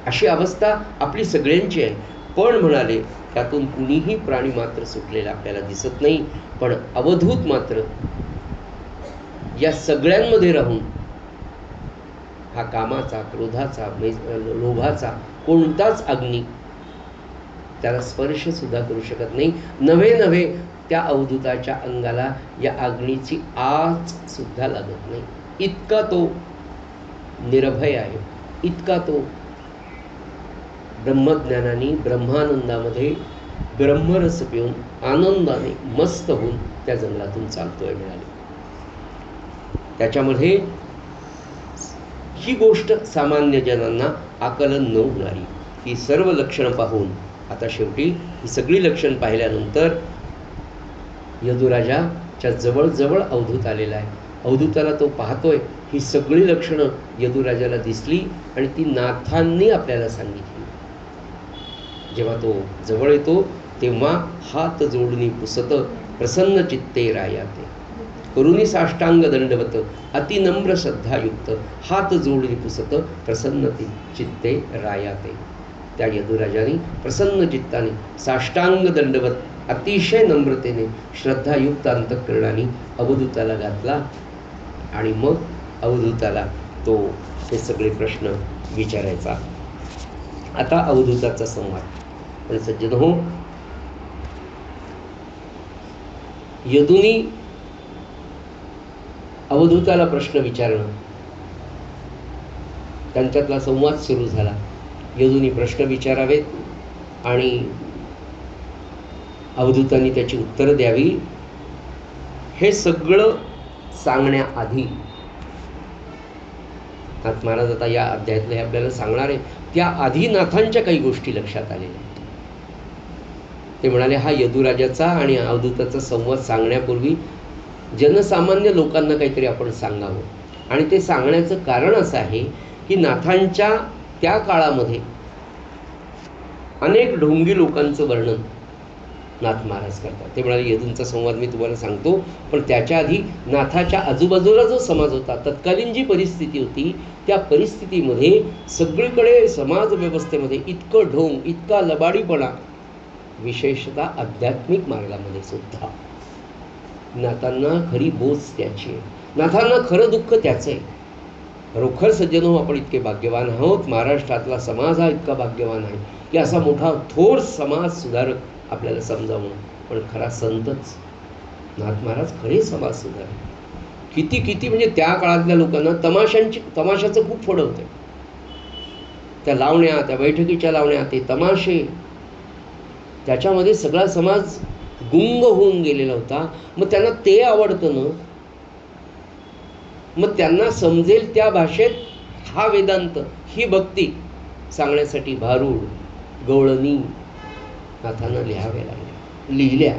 अशी अवस्था आपली सगळ्यांची आहे. पण म्हणाले त्यातून कुणीही प्राणी मात्र सुटलेला आपल्याला दिसत नाही. पण अवधूत मात्र या सगळ्यांमध्ये राहून हा कामाचा, क्रोधाचा, लोभाचा कोणताच अग्नी त्याला स्पर्श सुद्धा करू शकत नाही. नव्हे त्या अवधूताच्या अंगाला या अग्नीची आच सुद्धा लागत नाही. इतका तो निर्भय आहे, इतका तो ब्रह्मज्ञानाने ब्रह्मानंदामध्ये ब्रह्मरस पिऊन आनंदाने मस्त होऊन त्या जंगलातून चालतोय. म्हणाले त्याच्यामध्ये ही गोष्ट सामान्य जनांना आकलन न होणारी. ही सर्व लक्षणं पाहून आता शेवटी ही सगळी लक्षण पाहिल्यानंतर यदुराजाच्या जवळ अवधूत आलेला आहे. अवधूताला तो पाहतोय. ही सगळी लक्षणं यदुराजाला दिसली आणि ती नाथांनी आपल्याला सांगितली. जेव्हा तो जवळ येतो तेव्हा हात जोडणी पुसत प्रसन्न चित्ते रायाते, करुणी साष्टांग दंडवत अतिनम्र श्रद्धायुक्त हात जोडणी पुसत प्रसन्न चित्ते रायाते. त्या यदुराजाने प्रसन्न चित्ताने साष्टांग दंडवत अतिशय नम्रतेने श्रद्धायुक्त अंतःकरणाने अवधूताला घातला आणि मग अवधूताला तो हे सगळे प्रश्न विचारायचा. आता अवधूताचा संवाद. पण सज्जन हो, यदूनी अवधूताला प्रश्न विचारणं, त्यांच्यातला संवाद सुरू झाला. यदूनी प्रश्न विचारावेत आणि अवधूतांनी त्याची उत्तरं द्यावी. हे सगळं सांगण्याआधी नाथ महाराज आता या अध्यायातलं हे आपल्याला सांगणार आहे. त्या आधी नाथांच्या काही गोष्टी लक्षात आलेल्या. ते म्हणाले हा यदुराजाचा आणि अवधूताचा संवाद सांगण्यापूर्वी जनसामान्य लोकांना काहीतरी आपण सांगावं. आणि ते सांगण्याचं कारण असं आहे की नाथांच्या त्या काळामध्ये अनेक ढोंगी लोकांचं वर्णन नाथ महाराज करतात. ते म्हणाले यदूंचा संवाद मी तुम्हाला सांगतो, पण त्याच्या आधी नाथाच्या आजूबाजूला जो समाज होता, तत्कालीन जी परिस्थिती होती, त्या परिस्थितीमध्ये सगळीकडे समाज व्यवस्थेमध्ये इतकं ढोंग, इतका लबाडीपणा, विशेषतः आध्यात्मिक मार्गामध्ये सुद्धा. नाथांना खरी बोच त्याची आहे, नाथांना खरं दुःख त्याचं आहे. रोखर सज्जनो, आपण इतके भाग्यवान आहोत. महाराष्ट्रातला समाज हा इतका भाग्यवान आहे की असा मोठा थोर समाज सुधारक आपल्याला समजावून. पण खरा संतच नाथ महाराज खरे समाज सुधारक. किती किती म्हणजे त्या काळातल्या लोकांना तमाशाचं खूप फड होतं. त्या लावण्या, त्या बैठकीच्या लावण्या, ते तमाशे, त्याच्यामध्ये सगळा समाज गुंग होऊन गेलेला होता. मग त्यांना ते आवडतं ना, मग त्यांना समजेल त्या भाषेत हा वेदांत, ही भक्ती सांगण्यासाठी भारूड, गवळणी नाथांना लिहाव्या लागल्या, लिहिल्या.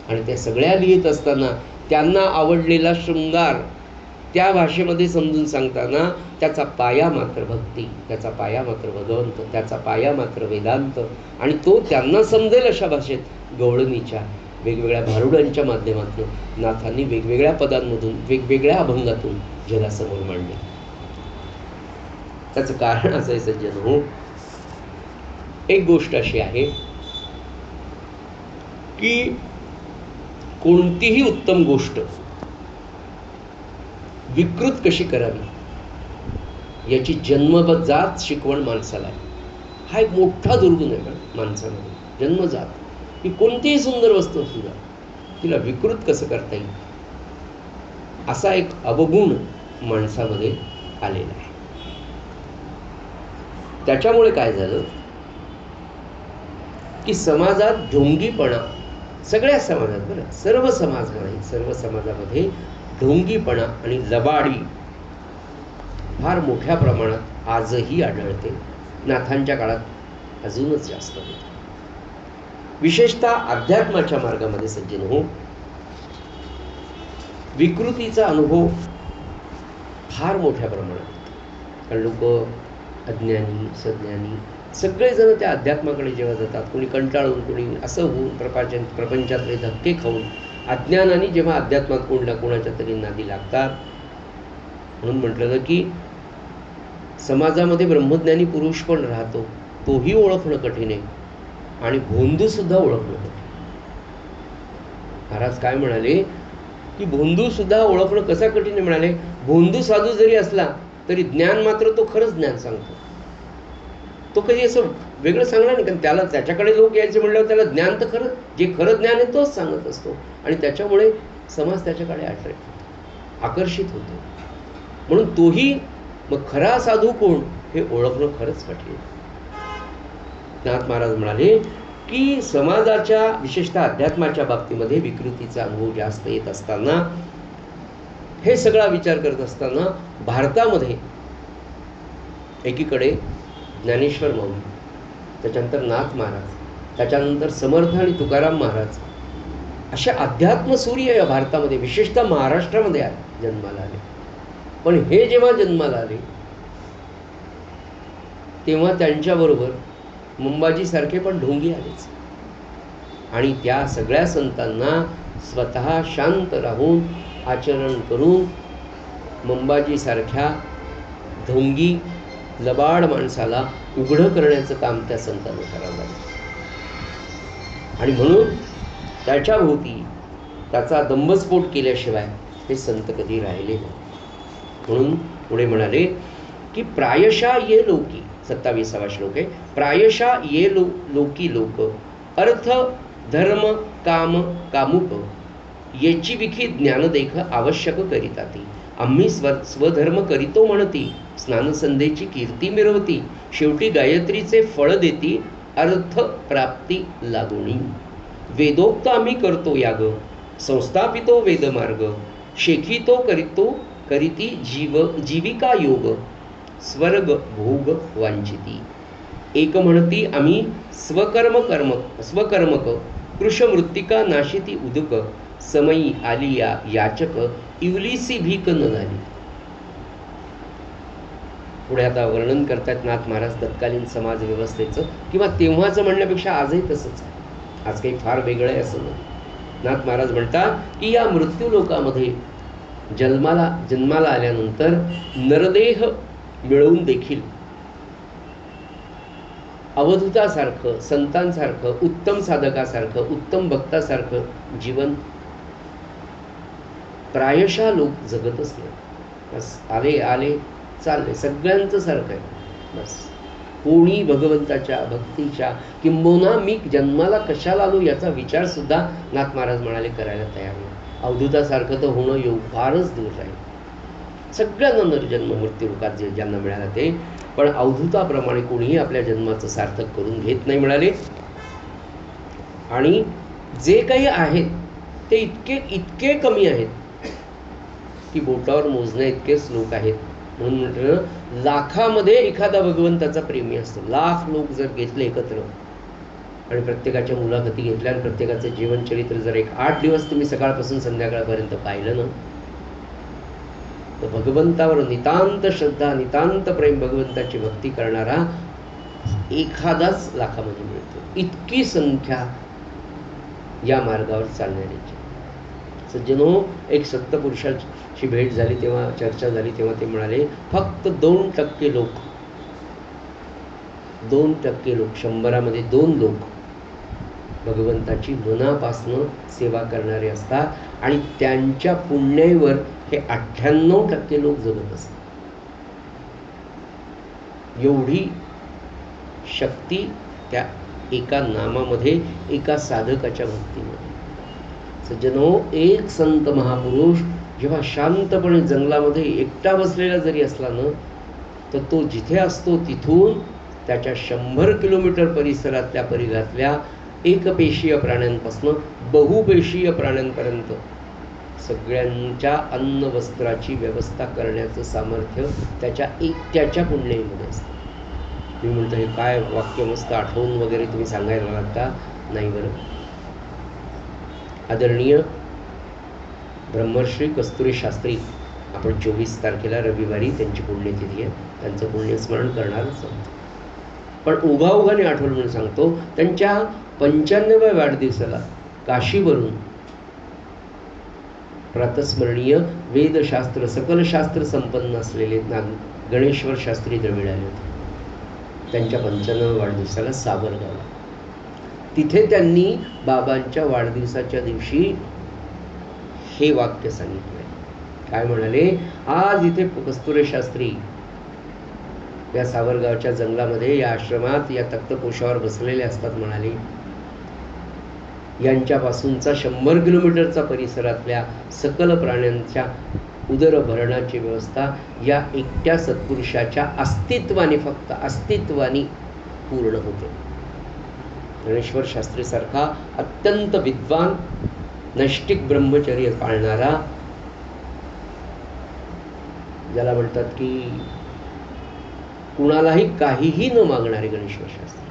आणि त्या सगळ्या लिहित असताना त्यांना आवडलेला शृंगार त्या भाषेमध्ये समजून सांगताना त्याचा पाया मात्र भक्ती, त्याचा पाया मात्र भगवंत, त्याचा पाया मात्र वेदांत. आणि तो त्यांना समजेल अशा भाषेत गवळणीच्या वेगवेगळ्या भारुडांच्या माध्यमातून नाथांनी वेगवेगळ्या पदांमधून, वेगवेगळ्या अभंगातून जगासमोर मांडले. त्याचं कारण असं आहे सज्जन हो, एक गोष्ट अशी आहे की कोणतीही उत्तम गोष्ट विकृत कशी करावी याची जन्मजात शिकवण माणसाला आहे. हा एक मोठा दुर्गुण आहे माणसामध्ये, जन्मजात. की कोणतीही सुंदर वस्तू असू द्या, तिला विकृत कसं करता येईल असा एक अवगुण माणसामध्ये आलेला आहे. त्याच्यामुळे काय झालं की समाजात ढोंगीपणा, सगळ्या समाजात, बरं सर्व समाज म्हणा, सर्व समाजामध्ये ढोंगीपणा आणि लबाडी फार मोठ्या प्रमाणात आजही आढळते. नाथांच्या काळात अजूनच जास्त होते. विशेषतः अध्यात्माच्या मार्गामध्ये सज्जन हो, विकृतीचा अनुभव फार मोठ्या प्रमाणात. कारण लोक अज्ञानी, सज्ञानी सगळेजण त्या अध्यात्माकडे जेव्हा जातात, कोणी कंटाळून, कोणी असं होऊन, प्रपंचातले धक्के खाऊन, अज्ञानाने जेव्हा अध्यात्मात कोणत्या कोणाच्या तरी नादी लागतात. म्हणून म्हटलं की समाजामध्ये ब्रह्मज्ञानी पुरुष पण राहतो, तोही ओळखणं कठीण आहे आणि भोंदूसुद्धा ओळखणं कठीण. महाराज काय म्हणाले की भोंदूसुद्धा ओळखणं कसं कठीण आहे म्हणाले. भोंदू साधू जरी असला तरी ज्ञान मात्र तो खरंच ज्ञान सांगतो. तो कधी असं वेगळं सांगणार नाही, कारण त्याला त्याच्याकडे लोक यायचे म्हणल्यावर त्याला ज्ञान तर खरं, जे खरं ज्ञान आहे तोच सांगत असतो. आणि त्याच्यामुळे समाज त्याच्याकडे आकर्षित होतो. म्हणून तोही मग खरा साधू कोण हे ओळखणं खरंच कठीण. नाथ महाराज म्हणाले की समाजाच्या, विशेषतः अध्यात्माच्या बाबतीमध्ये विकृतीचा अनुभव जास्त येत असताना, हे सगळा विचार करत असताना भारतामध्ये एकीकडे ज्ञानेश्वर माऊली, त्याच्यानंतर नाथ महाराज, त्याच्यानंतर समर्थ आणि तुकाराम महाराज, अशा अध्यात्मसूर्य या भारतामध्ये, विशेषतः महाराष्ट्रामध्ये जन्माला आले. पण हे जेव्हा जन्माला आले तेव्हा त्यांच्याबरोबर मुंबाजीसारखे पण ढोंगी आलेच. आणि त्या सगळ्या संतांना स्वतः शांत राहून आचरण करून मुंबाजीसारख्या ढोंगी लबाड माणसाला उघडं करण्याचं काम त्या संतांना करावं लागलं. आणि म्हणून त्याच्या भोवती त्याचा दंभस्फोट केल्याशिवाय हे संत कधी राहिले नाही. म्हणून पुढे म्हणाले की प्रायशा ये लोकी, 27वा श्लोक आहे, प्रायशा ये लोकी लोक अर्थ धर्म काम कामुक याची विखी ज्ञानदेख आवश्यक करिताती. आम्ही स्वधर्म करीतो म्हणती, स्नानसंध्येची कीर्ती मिरवती, शेवटी गायत्रीचे फळ देती अर्थ प्राप्ती लागुणी. वेदोक्त आम्ही करतो याग, संस्थापितो वेदमार्ग, शेखितो करीती जीविका योग, स्वर्ग भोग वांछिती. एक म्हणती आम्ही स्वकर्मक, कृशमृत्तिका नाशिती उदक, समयी आली याचक, इवलीसी भीक न झाली. पुढे आता वर्णन करतात नाथ महाराज तत्कालीन समाज व्यवस्थेचं, किंवा तेव्हाचं म्हणण्यापेक्षा आजही तसंच आहे. आज काही फार वेगळं आहे असं नाही. नाथ महाराज म्हणतात की या मृत्यू लोकामध्ये जन्माला आल्यानंतर नरदेह मिळवून देखील अवधूतासारखं, संतांसारखं, उत्तम साधकासारखं, उत्तम भक्तासारखं जीवन प्रायशः लोक जगतच नाही. बस आले चालले, सगळ्यांचं सारखं आहे. बस कोणी भगवंताच्या भक्तीच्या किंबहुना मी जन्माला कशाला आलो याचा विचार सुद्धा नाथ महाराज म्हणाले करायला तयार नाही. अवधूतासारखं तर होणं येऊ फारच दूर आहे. सगळ्यांना नरजन्म मृत्यू लोकात ज्यांना मिळाला ते, पण अवधूताप्रमाणे कोणीही आपल्या जन्माचं सार्थक करून घेत नाही म्हणाले. आणि जे काही आहेत ते इतके कमी आहेत की बोटावर मोजण्या इतकेच लोक आहेत. म्हणून म्हटलं लाखामध्ये एखादा भगवंताचा प्रेमी असतो. लाख लोक जर घेतले एकत्र आणि प्रत्येकाच्या मुलाखती घेतल्या आणि प्रत्येकाचं जीवनचरित्र जर एक 8 दिवस तुम्ही सकाळपासून संध्याकाळपर्यंत पाहिलं ना, तर भगवंतावर नितांत श्रद्धा, नितांत प्रेम, भगवंताची भक्ती करणारा एखादाच लाखामध्ये मिळतो. इतकी संख्या या मार्गावर चालणाऱ्याची. सज्जनो, एक सत्पुरुषाची भेट झाली तेव्हा, चर्चा झाली तेव्हा ते म्हणाले फक्त 2% लोक 100मध्ये 2 लोक भगवंताची मनापासनं सेवा करणारे असतात आणि त्यांच्या पुण्यावर हे 98% लोक जगत असतात. एवढी शक्ती त्या एका नामामध्ये, एका साधकाच्या भक्तीमध्ये. सज्जनो, एक संत महापुरुष जेव्हा शांतपणे जंगलामध्ये एकटा बसलेला जरी असला ना, तर तो जिथे असतो तिथून त्याच्या 100 किलोमीटर परिसरातल्या परिघातल्या एकपेशीय प्राण्यांपासून बहुपेशीय प्राण्यांपर्यंत सगळ्यांच्या अन्न वस्त्राची व्यवस्था करण्याचं सामर्थ्य त्याच्या एकट्याच्या पुण्याईमध्ये असतं. मी म्हणतो हे काय वाक्य मस्त आठवून वगैरे तुम्ही सांगायला लागता नाही बरं. आदरणीय ब्रह्मश्री कस्तुरी शास्त्री, आपण 24 तारखेला रविवारी त्यांची पुण्यतिथी आहे, त्यांचं पुण्यस्मरण करणारच आहोत. पण उगाने आठवण म्हणून सांगतो, त्यांच्या 95व्या वाढदिवसाला काशीवरून प्रातस्मरणीय वेदशास्त्र सकल शास्त्र संपन्न असलेले गणेश्वर शास्त्री द्रविड आले होते. त्यांच्या 95व्या वाढदिवसाला सावरगावला. तिथे त्यांनी बाबांच्या वाढदिवसाच्या दिवशी हे वाक्य सांगितलंय. काय म्हणाले? आज इथे कस्तुरे शास्त्री या सावरगावच्या जंगलामध्ये, या आश्रमात, या तख्तपोशावर बसलेले असतात म्हणाले. यांच्यापासूनचा 100 किलोमीटरचा परिसरातल्या सकल प्राण्यांच्या उदरभरणाची व्यवस्था या एकट्या सत्पुरुषाच्या अस्तित्वाने, फक्त अस्तित्वाने पूर्ण होते. गणेश्वर शास्त्रीसारखा अत्यंत विद्वान, नैष्टिक ब्रह्मचर्य पाळणारा, ज्याला म्हणतात की कुणालाही काहीही न मागणारे गणेश्वर शास्त्री,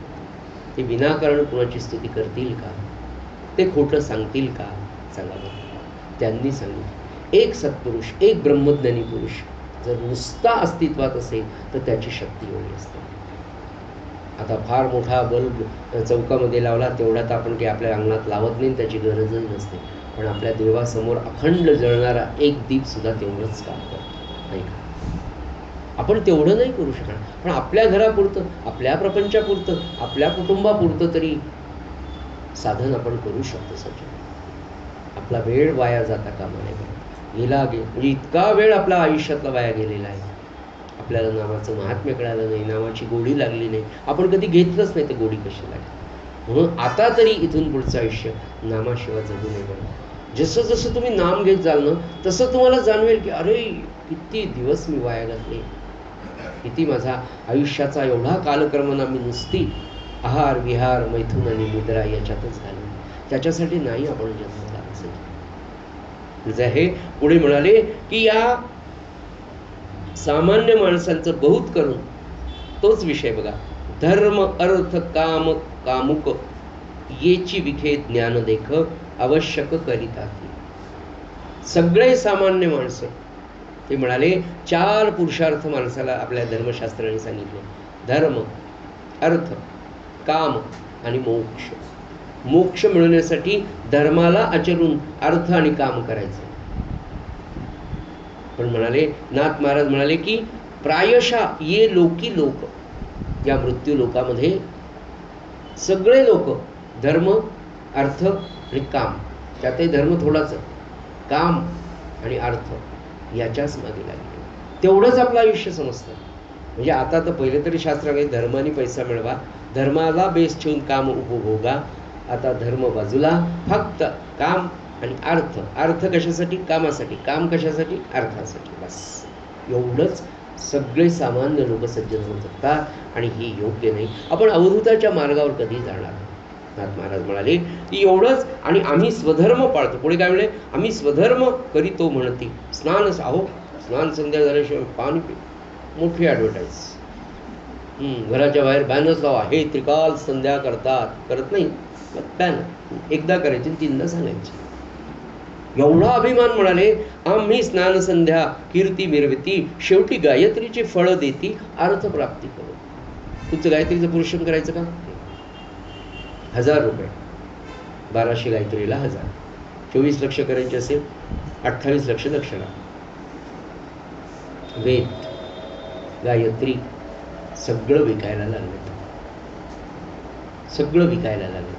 ते विनाकारण कुणाची स्तुती करतील का? ते खोटं सांगतील का? सांगा बरं. त्यांनी सांगितलं एक सत्पुरुष, एक ब्रह्मज्ञानी पुरुष जर नुसता अस्तित्वात असेल तर त्याची शक्ती एवढी असते. आता फार मोठा बल्ब चौकामध्ये लावला तेवढा तर आपण काही आपल्या अंगणात लावत नाही, त्याची गरजही नसते. पण आपल्या देवासमोर अखंड जळणारा एक दीप सुद्धा तेवढंच काम करतो, नाही का? आपण तेवढं नाही करू शकणार, पण आपल्या घरापुरतं, आपल्या प्रपंचापुरतं, आपल्या कुटुंबापुरतं तरी साधन आपण करू शकतो. सचिन, आपला वेळ वाया जाता कामा नये. म्हणजे इतका वेळ आपला आयुष्यातला वाया गेलेला आहे. आपल्याला नामाचं महात्म्य कळालं नाही, नामाची गोडी लागली नाही, आपण कधी घेतलंच नाही, तर गोडी कशी लागली. म्हणून आता तरी इथून पुढचं आयुष्य नामाशिवाय जगू नये बरं. जसं जसं तुम्ही नाम घेत जाल ना, तसं तुम्हाला जाणवेल की अरे किती दिवस मी वाया घातले, किती माझा आयुष्याचा एवढा कालक्रमणा मी नुसती आहार विहार मैथून आणि निद्रा याच्यातच घालवली. त्याच्यासाठी नाही आपण जन्माला असेल. हे पुढे म्हणाले की या सामान्य माणसांचं बहुत करून तोच विषय बघा, धर्म अर्थ काम कामुक येची विखे ज्ञान देख आवश्यक करीता. सगळे सामान्य माणसं, ते म्हणाले 4 पुरुषार्थ माणसाला आपल्या धर्मशास्त्राने सांगितले: धर्म, अर्थ, काम आणि मोक्ष. मोक्ष मिळवण्यासाठी धर्माला आचरून अर्थ आणि काम करायचं. पण म्हणाले, नाथ महाराज म्हणाले की प्रायशः ये लोकी लोक, या मृत्यू लोकामध्ये सगळे लोक धर्म, अर्थ आणि काम, त्यातही धर्म थोडाच, काम आणि अर्थ याच्याच मागे लागले. तेवढंच आपलं आयुष्य समजतं. म्हणजे आता तर पहिले तरी शास्त्र काही धर्म आणि पैसा मिळवा, धर्माला बेस ठेवून काम उपभोगा. आता धर्म बाजूला, फक्त काम आणि अर्थ. अर्थ कशासाठी? कामासाठी. काम कशासाठी? अर्थासाठी. बस एवढंच सगळे सामान्य लोक सज्जन होऊ शकतात आणि ही योग्य नाही. आपण अवधूताच्या मार्गावर कधी जाणार? नाथ महाराज म्हणाले की एवढंच. आणि आम्ही स्वधर्म पाळतो. पुढे काय म्हणे? आम्ही स्वधर्म करीतो म्हणती. स्नान, अहो स्नान संध्या झाल्याशिवाय पाणी पी. मोठी ॲडव्हर्टाईज. घराच्या बाहेर बॅनर्स लावा, हे त्रिकाल संध्या करतात. करत नाही, बॅनर एकदा करायची, तीनदा सांगायची. एवढा अभिमान. म्हणाले आम्ही स्नान संध्या कीर्ती मिरवती, शेवटी गायत्रीचे फळ देती, अर्थप्राप्ती करू. तुमचं गायत्रीचं पुरुषन करायचं का? 1000 रुपये. 1200 गायत्रीला 1000. 24 लक्ष करायचे असेल 28 लक्ष दक्षिणा. वेद, गायत्री सगळं विकायला लागलं. सगळं विकायला लागलं.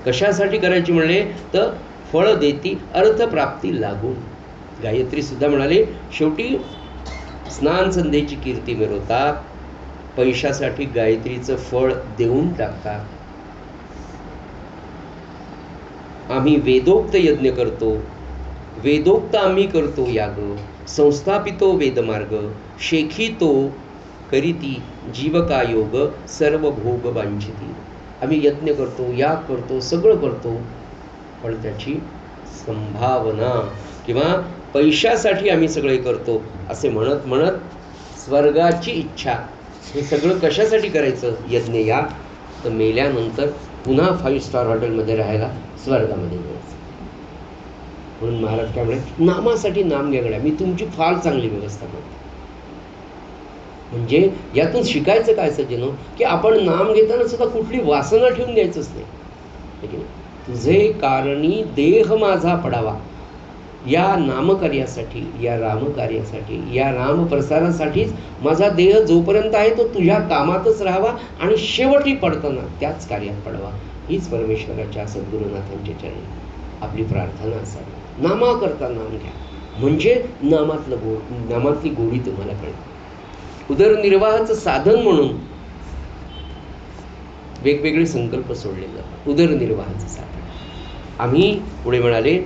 कशासाठी करायची म्हणले तर फळ देती, अर्थप्राप्ती लागून. गायत्री सुद्धा म्हणाले शेवटी स्नान संध्येची कीर्ती मिरवतात, पैशासाठी गायत्रीचं फळ देऊन टाकतात. आम्ही वेदोक्त यज्ञ करतो, वेदोक्त आम्ही करतो याग, संस्थापितो वेदमार्ग, शेखितो करीती जीवकायोग, सर्व भोग वांछिती. आम्ही यज्ञ करतो, याग करतो, सगळं करतो, पण त्याची संभावना किंवा पैशासाठी आम्ही सगळे करतो असे म्हणत म्हणत स्वर्गाची इच्छा. हे सगळं कशासाठी करायचं? यज्ञ याग. तर मेल्यानंतर पुन्हा 5 स्टार हॉटेलमध्ये राहायला, स्वर्गामध्ये जायचं. म्हणून महाराज काय म्हणे, नामासाठी नाम घ्या. मी तुमची फार चांगली व्यवस्था करतो. म्हणजे यातून शिकायचं काय सज्जनो, की आपण नाम घेताना सुद्धा कुठली वासना ठेवून द्यायचंच नाही. तुझे कारणी देह माझा पडावा, या नामकार्यासाठी, या रामकार्यासाठी, या रामप्रसारासाठीच माझा देह जोपर्यंत आहे तो तुझ्या कामातच राहावा आणि शेवटी पडताना त्याच कार्यात पडावा. हीच परमेश्वराच्या सद्गुरुनाथांच्या चरणी आपली प्रार्थना असावी. नामाकरता नाम घ्या, म्हणजे नामातली गोडी तुम्हाला कळेल. उदरनिर्वाहाचं साधन म्हणून वेगवेगळे संकल्प सोडले जातात. उदरनिर्वाहाचं साधन. आम्ही पुढे म्हणाले,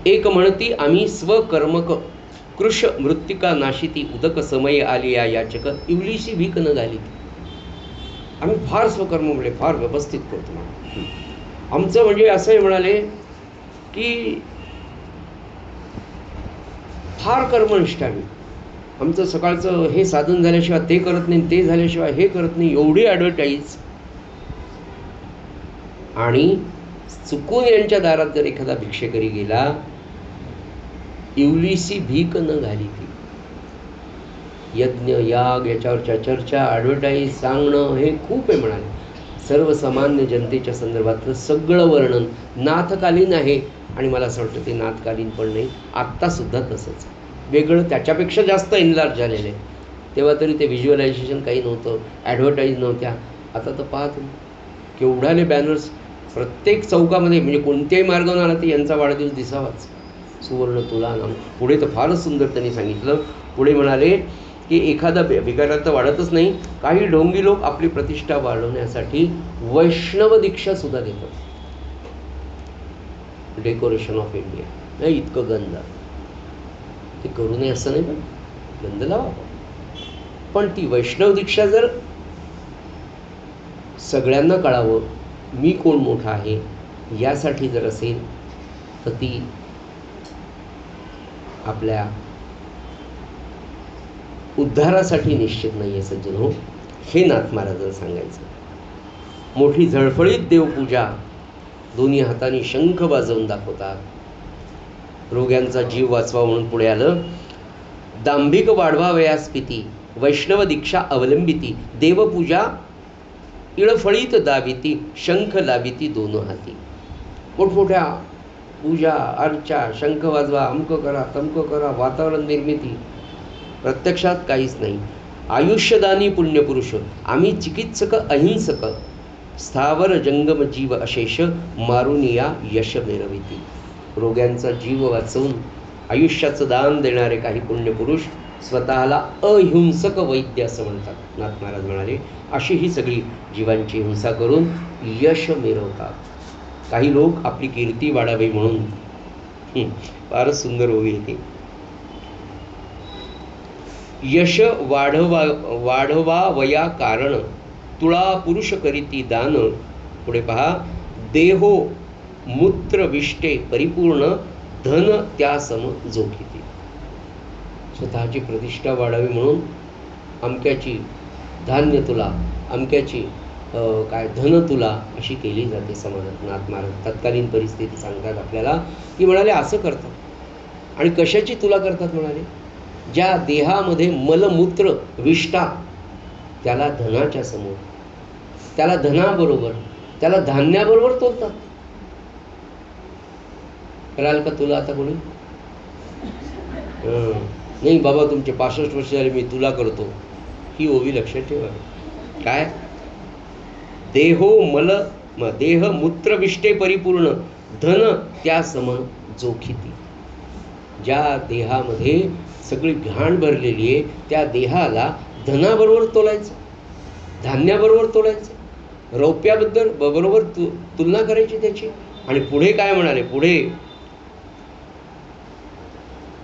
एक म्हणती आम्ही स्वकर्मक, कृश मृत्तिका नाशिती, उदक समय आली या याचक, इवलीशी भीक न घाली. आम्ही फार स्वकर्म म्हणजे फार व्यवस्थित करतो. आमचं म्हणजे असंही म्हणाले की फार कर्मनिष्ठ आम्ही. आमचं सकाळचं हे साधन झाल्याशिवाय ते करत नाही, ते झाल्याशिवाय हे करत नाही, एवढी ॲडव्हर्टाईज. आणि चुकून यांच्या दारात जर एखादा भिक्षेकरी गेला, इवलीसी भीक न घाली ती. यज्ञ याग याच्यावरच्या चर्चा, ॲडव्हर्टाईज, सांगणं हे खूप आहे. म्हणाले सर्वसामान्य जनतेच्या संदर्भातलं सगळं वर्णन नाथकालीन आहे. आणि मला असं वाटतं ते नाथकालीन पण नाही, आत्तासुद्धा तसंच. वेगळं त्याच्यापेक्षा जास्त एनलार्ज झालेलं आहे. तेव्हा तरी ते व्हिज्युअलायझेशन काही नव्हतं, ॲडव्हर्टाईज नव्हत्या. आता तर पाहत केवढाले बॅनर्स प्रत्येक चौकामध्ये. म्हणजे कोणत्याही मार्गावर आला तर यांचा वाढदिवस दिसावाच. सुवर्ण तुला नाम. पुढे तर फारच सुंदर त्यांनी सांगितलं. पुढे म्हणाले की एखादा भिकाऱ्याला तर वाढतच नाही, काही ढोंगी लोक आपली प्रतिष्ठा वाढवण्यासाठी वैष्णव दीक्षा सुद्धा देतात. डेकोरेशन ऑफ इंडिया, नाही इतकं गंध ते करू नये असं नाही, पण गंध लावा. पण ती वैष्णव दीक्षा जर सगळ्यांना कळावं मी कोण मोठा आहे यासाठी जर असेल तर ती आपल्या उद्धारासाठी निश्चित नाही आहे सज्जन हो. हे नाथ महाराजांना सांगायचं. मोठी झळफळीत देवपूजा, दोन्ही हातांनी शंख वाजवून दाखवतात. रोग्यांचा जीव वाचवा म्हणून पुढे आलं. दांभिक वाढवा वयास्पिती, वैष्णव दीक्षा अवलंबिती, देवपूजा इळफळीत दाविती शंख लाविती दोन हाती. मोठमोठ्या पूजा अर्चा, शंख वाजवा, अमकं करा तमकं करा, वातावरण निर्मिती, प्रत्यक्षात काहीच नाही. आयुष्यदानी पुण्यपुरुष आम्ही चिकित्सक अहिंसक, स्थावर जंगम जीव अशेष मारून या यश मिरविती. रोग्यांचा जीव वाचवून आयुष्याचं दान देणारे काही पुण्यपुरुष स्वतःला अहिंसक वैद्य असं म्हणतात. नाथ महाराज म्हणाले अशी ही सगळी जीवांची हिंसा करून यश मिरवतात. काही लोक आपली कीर्ती वाढावी म्हणून फारच सुंदर ओवी येते. यश वाढवा वया कारण तुळा पुरुष करीती दान. पुढे पहा, देहो मूत्र विष्टे परिपूर्ण धन त्या सम जोखिती. स्वतःची प्रतिष्ठा वाढावी म्हणून अमक्याची धान्य तुला, अमक्याची काय धन तुला अशी केली जाते समाजात. नाथ महाराज तत्कालीन परिस्थिती सांगतात आपल्याला की म्हणाले असं करतात. आणि कशाची तुला करतात म्हणाले, ज्या देहामध्ये मलमूत्र विष्टा त्याला धनाच्या समोर, त्याला धनाबरोबर, त्याला धान्याबरोबर तोलतात. कराल का तुला आता कोणी? नाही बाबा तुमचे 65 वर्ष झाले मी तुला करतो. ही ओवी लक्षात ठेवा. काय देह मूत्र विष्टे परिपूर्ण धन त्या सम जोखिती. ज्या देहामध्ये सगळी घाण भरलेली आहे त्या देहाला धनाबरोबर तोलायचं, धान्याबरोबर तोलायचं, रौप्याबद्दल बरोबर तुलना करायची त्याची. आणि पुढे काय म्हणाले, पुढे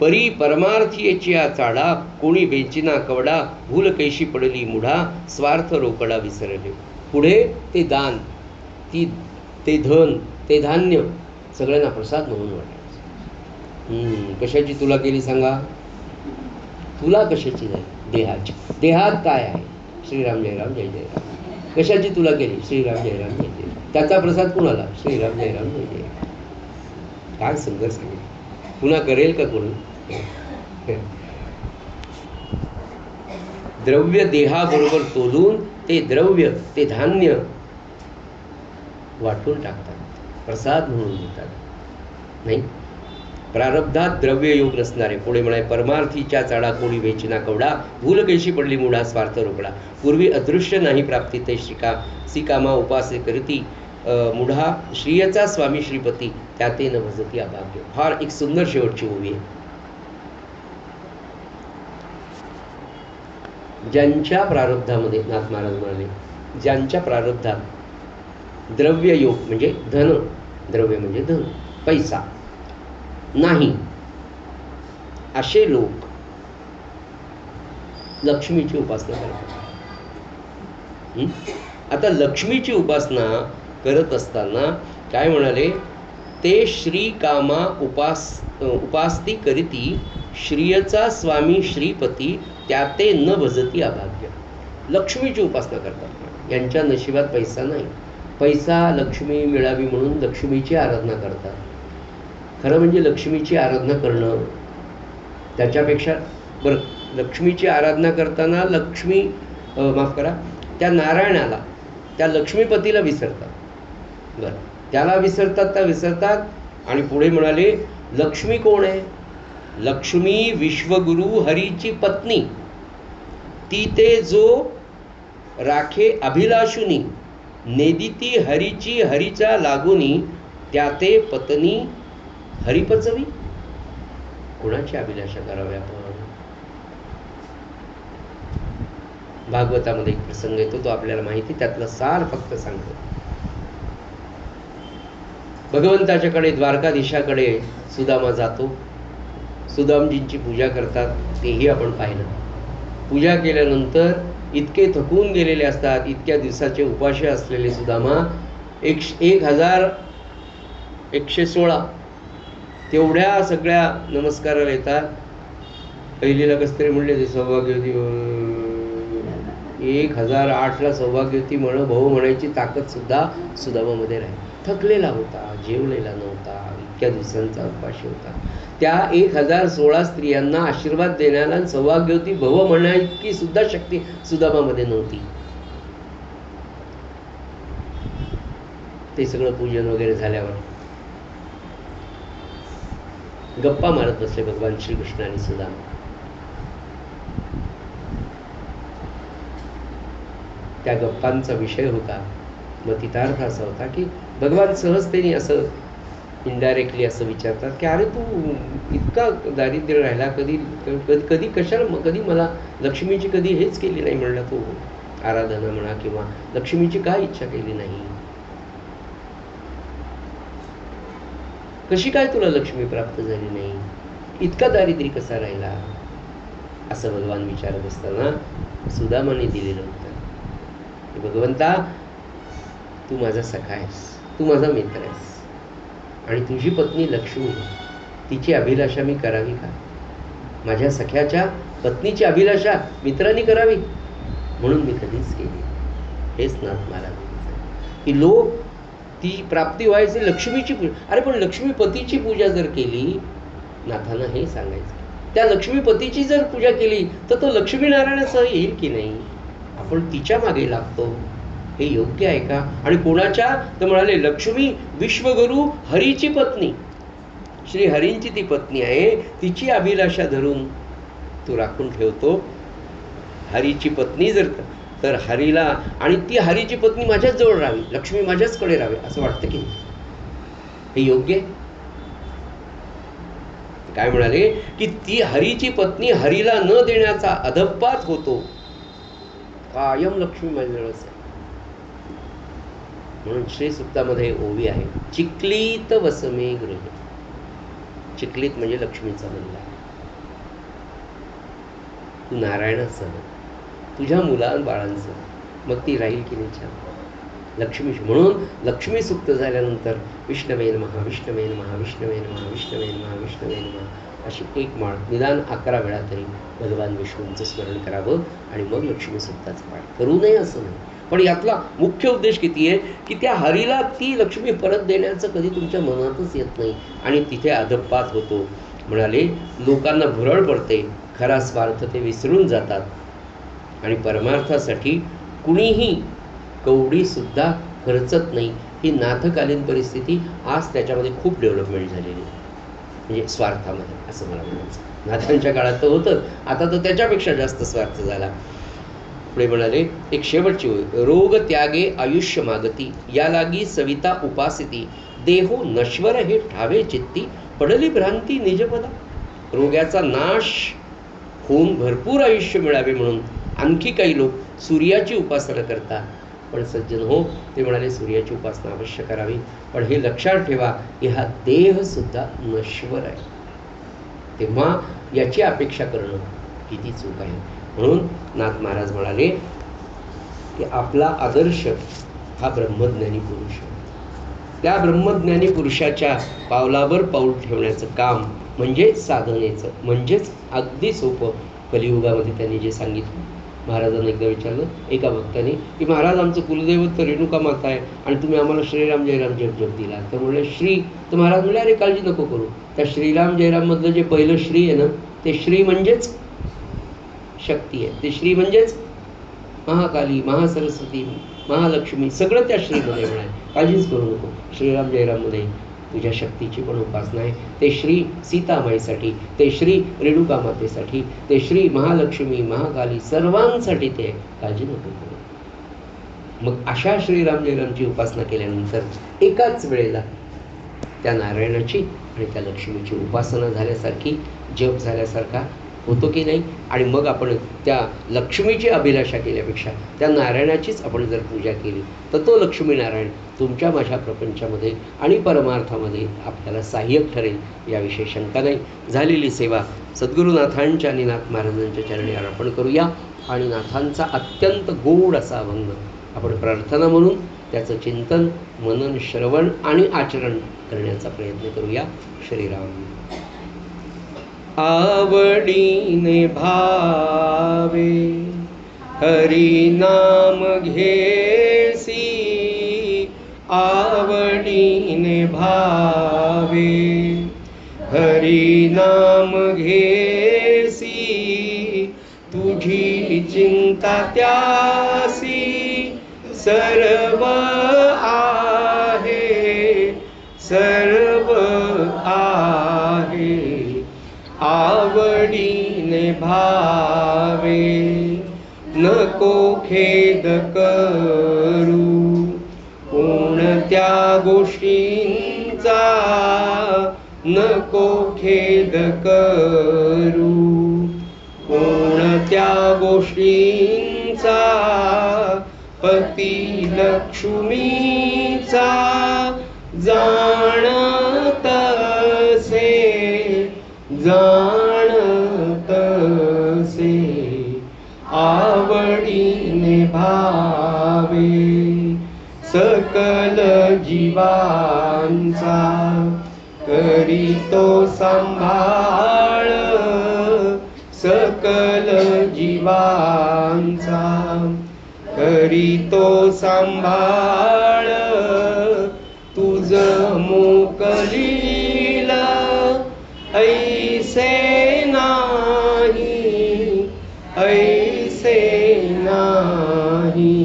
परी परमार्थीची चाडा कोणी बेचिना कवडा भूल कैशी पडली मुढा स्वार्थ रोकडा विसरले. पुढे ते दान, ते धन, ते धान्य सगळ्यांना प्रसाद म्हणून वाटायचं. कशाची तुला केली सांगा? तुला कशाची झाली? देहाची. देहात काय आहे? श्रीराम जय राम जय जय राम. कशाची तुला केली? श्रीराम जय राम जय जय. त्याचा प्रसाद कुणाला? श्रीराम जय राम जय जय. काय सुंदर सांगितलं. पुन्हा करेल का कोणी? द्रव्य देहाबरोबर तोलून ते द्रव्य, ते धान्य वाटून टाकतात, प्रसाद म्हणून देतात. नाही, प्रारब्धात द्रव्य योग नसणारे. पुढे म्हणाय परमार्थीच्या चाडा कोणी वेचिना कवडा भूल कैशी पडली मुढा स्वार्थ रोकडा. पूर्वी अदृश्य नाही प्राप्ती ते सिकामा उपासे करती मुढा श्रियचा स्वामी श्रीपती त्याते न भजती अभाग्य. फार एक सुंदर शेवटची ओवी आहे. ज्यांच्या प्रारब्धामध्ये नाथ महाराज म्हणाले ज्यांच्या प्रारब्धात द्रव्य योग म्हणजे धन, द्रव्य म्हणजे धन, पैसा नाही असे लोक लक्ष्मीची उपासना करतात. आता लक्ष्मीची उपासना करत असताना काय म्हणाले, ते श्रीकामा उपासती करीती श्रियचा स्वामी श्रीपती त्याते न भजती अभाग्य. लक्ष्मीची उपासना करतात. यांच्या नशिबात पैसा नाही. पैसा लक्ष्मी मिळावी म्हणून लक्ष्मीची आराधना करतात. खरं म्हणजे लक्ष्मीची आराधना करणं त्याच्यापेक्षा बरं, लक्ष्मीची आराधना करताना लक्ष्मी माफ करा त्या नारायणाला, त्या लक्ष्मीपतीला विसरतात. बरं, त्याला विसरतात. आणि पुढे म्हणाले लक्ष्मी कोण आहे? लक्ष्मी विश्वगुरु हरीची पत्नी. ती ते जो राखे अभिलाषुनी नेदिती हरीची हरीचा लागुनी त्याते पत्नी हरिपचवी. कोणाची अभिलाषा करावी आपण? भागवतामध्ये एक प्रसंग येतो, तो आपल्याला माहिती, त्यातलं सार फक्त सांगतो. भगवंताच्याकडे द्वारकाधीशाकडे सुदामा जातो. सुदामजींची पूजा करतात, तेही आपण पाहिलं. पूजा केल्यानंतर इतके थकून गेलेले असतात, इतक्या दिवसाचे उपाशी असलेले सुदामा 1116 तेवढ्या सगळ्या नमस्काराला येतात. पहिलीला कसं तरी म्हणले ते सौभाग्यवती 1008ला सौभाग्यवती भाऊ म्हणायची ताकद सुद्धा सुदामामध्ये राहील. थकलेला होता, जेवलेला नव्हता, इतक्या दिवसांचा उपाशी होता. त्या 1016 स्त्रियांना आशीर्वाद देण्याला सौभाग्यवती भव म्हणायची सुद्धा शक्ती सुदामामध्ये नव्हती. ते सगळं पूजन वगैरे झाल्यावर गप्पा मारत बसले भगवान श्रीकृष्ण आणि सुदामा. त्या गप्पांचा विषय होता, मतितार्थ असा होता की भगवान सहजतेने असं इनडायरेक्टली असं विचारतात की अरे तू इतका दारिद्र्य राहिला, कधी कधी कशाला, कधी मला लक्ष्मीची कधी हेच केली नाही म्हणलं, तू आराधना म्हणा किंवा लक्ष्मीची काय इच्छा केली नाही, कशी काय तुला लक्ष्मी प्राप्त झाली नाही, इतका दारिद्र्य कसा राहिला, असं भगवान विचारत असताना सुदामाने दिलेलं उत्तर, भगवंता तू माझा सखा आहेस, तू माझा मित्र आहेस, आणि तुझी पत्नी लक्ष्मी, तिची अभिलाषा मी करावी का? माझ्या सख्याच्या पत्नीची अभिलाषा मित्रांनी करावी, म्हणून मी कधीच केली. हेच नाथ महाराज की लोक ती प्राप्ती व्हायची लक्ष्मीची पूजा. अरे पण लक्ष्मीपतीची पूजा जर केली, नाथांना हे सांगायचं, त्या लक्ष्मीपतीची जर पूजा केली तर तो लक्ष्मीनारायणासह येईल की नाही? आपण तिच्या मागे लागतो, हे योग्य आहे का? आणि कोणाच्या? तर म्हणाले लक्ष्मी विश्वगुरु हरीची पत्नी, श्री हरींची ती पत्नी आहे, तिची अभिलाषा धरून तू राखून ठेवतो. हरीची पत्नी जर तर हरीला, आणि ती हरीची पत्नी माझ्याच जवळ राहावी, लक्ष्मी माझ्याचकडे राहावी, असं वाटतं की हे योग्य? काय म्हणाले की ती हरीची पत्नी हरीला न देण्याचा अधप्पात होतो, कायम लक्ष्मी माझ्याजवळच आहे. म्हणून श्री सुक्तामध्ये ओवी आहे, चिक्लीत वसमे गृह. चिक्लीत म्हणजे लक्ष्मीचा बंगला. तू नारायणासह, तुझ्या मुलांबाळांसह, मग ती राहील की नाही छान लक्ष्मी. म्हणून लक्ष्मी सुक्त झाल्यानंतर विष्णवे नमः, विष्णवे नमः, विष्णवे नमः, विष्णवे नमः, विष्णवे नमः अशी एक माळ निदान 11 वेळा तरी भगवान विष्णूंचं स्मरण करावं, आणि मग लक्ष्मी सुक्ताचं पाठ करू नये असं नाही. पण यातला मुख्य उद्देश किती आहे की त्या हरीला ती लक्ष्मी परत देण्याचं कधी तुमच्या मनातच येत नाही, आणि तिथे अधप्पात होतो. म्हणाले लोकांना भुरळ पडते, खरा स्वार्थ ते विसरून जातात, आणि परमार्थासाठी कुणीही कवडीसुद्धा खर्चत नाही. ही नाथकालीन परिस्थिती आज त्याच्यामध्ये खूप डेव्हलपमेंट झालेली आहे, म्हणजे स्वार्थामध्ये असं मला म्हणायचं. नाथांच्या काळात तर होतं, आता तर त्याच्यापेक्षा जास्त स्वार्थ झाला. पुढे म्हणाले एक शेवटची होय, रोग त्यागे आयुष्य मागती, या लागी सविता उपासिती, देहो नश्वर हे ठावे चित्ती, पडली भ्रांती निजपदा. रोगाचा नाश होऊन भरपूर आयुष्य मिळावे म्हणून आणखी काही लोक सूर्याची उपासना करतात. पण सज्जन हो, ते म्हणाले सूर्याची उपासना अवश्य करावी, पण हे लक्षात ठेवा की हा देह सुद्धा नश्वर आहे, तेव्हा याची अपेक्षा करणं किती चूक आहे. म्हणून नाथ महाराज म्हणाले की आपला आदर्श हा ब्रह्मज्ञानी पुरुष आहे. त्या ब्रह्मज्ञानी पुरुषाच्या पावलावर पाऊल ठेवण्याचं काम म्हणजे साधनेचं, म्हणजेच अगदी सोपं. कलियुगामध्ये त्यांनी जे सांगितलं, महाराजांना एकदा विचारलं एका भक्ताने की महाराज आमचं कुलदैवत तर रेणुका माता आहे, आणि तुम्ही आम्हाला श्रीराम जयराम जप दिला, तर म्हणले श्री. तर महाराज म्हणले अरे काळजी नको करू, त्या श्रीराम जयराममधलं जे पहिलं श्री आहे ना, ते श्री म्हणजेच शक्ती आहे, ते श्री म्हणजेच महाकाली, महासरस्वती, महालक्ष्मी, सगळं त्या श्रीमध्ये म्हणाय. काळजीच करू नको, श्रीराम जयराममध्ये तुझ्या शक्तीची पण उपासना आहे. ते श्री सीतामाईसाठी, ते श्री रेणुका मातेसाठी, ते श्री महालक्ष्मी, महाकाली, सर्वांसाठी ते आहे, काळजी नको करू. मग अशा श्रीराम जयरामची उपासना केल्यानंतर एकाच वेळेला त्या नारायणाची आणि त्या लक्ष्मीची उपासना झाल्यासारखी, जप झाल्यासारखा होतो की नाही. आणि मग आपण त्या लक्ष्मीची अभिलाषा केल्यापेक्षा त्या नारायणाचीच आपण जर पूजा केली तर तो लक्ष्मीनारायण तुमच्या माझ्या प्रपंचामध्ये आणि परमार्थामध्ये आपल्याला सहाय्यक ठरेल, याविषयी शंका नाही. झालेली सेवा सद्गुरुनाथांच्या आणि नाथ महाराजांच्या चरणी अर्पण करूया, आणि नाथांचा अत्यंत गोड असा अभंग आपण प्रार्थना म्हणून त्याचं चिंतन, मनन, श्रवण आणि आचरण करण्याचा प्रयत्न करूया. श्रीराम. आवडीने भावे हरी नाम घेसी, आवडीने भावे हरी नाम घेसी, तुझी चिंता त्यासी सर्व आहे, सर्व आहे, आवडीने भावे, नको खेद करू कोणत्या गोष्टींचा, नको खेद करू कोणत्या गोष्टींचा, पती लक्ष्मीचा जाणतसे, जाणतसे, आवडीने भावे, सकल जीवांचा करीतो सांभाळ, सकल जीवांचा करीतो सांभाळ, तुझ मोकलील ऐसे नाही, ऐसे नाही,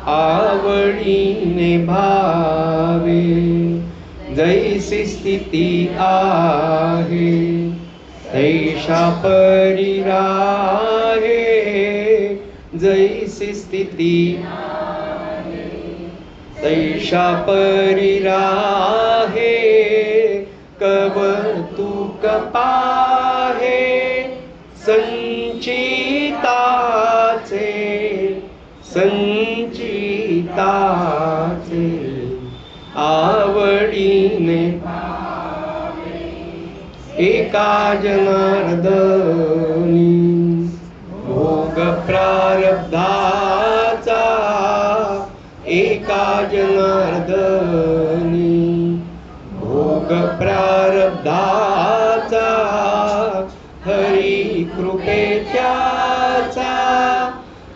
आवडीने भावे, जैसी स्थिती आहे तैषा परी राहे, जैसी स्थिती तैषा परी राहे, कवतुक पाहे संचिताचे, संचिताचे, आवडीने एका जनार्दनी भोग प्रारब्धाचा, एका जनार्दनी भोग प्रारब्धाचा, हरी कृपे त्याचा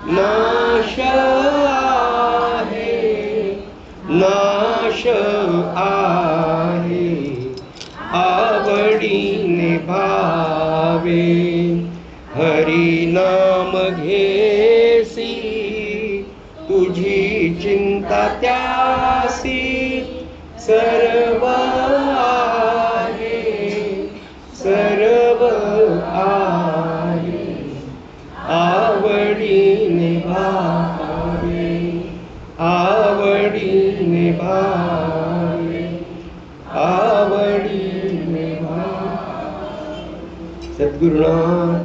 नाश आहे, नाश आहे, आवडीने भावे, हरी नाम घेसी तुझी चिंता त्यासी, सर्व आहे, सर्व आहे, आवडीने भावे, आवडीने भावे, आवडीने भावे. सद्गुरुनाथ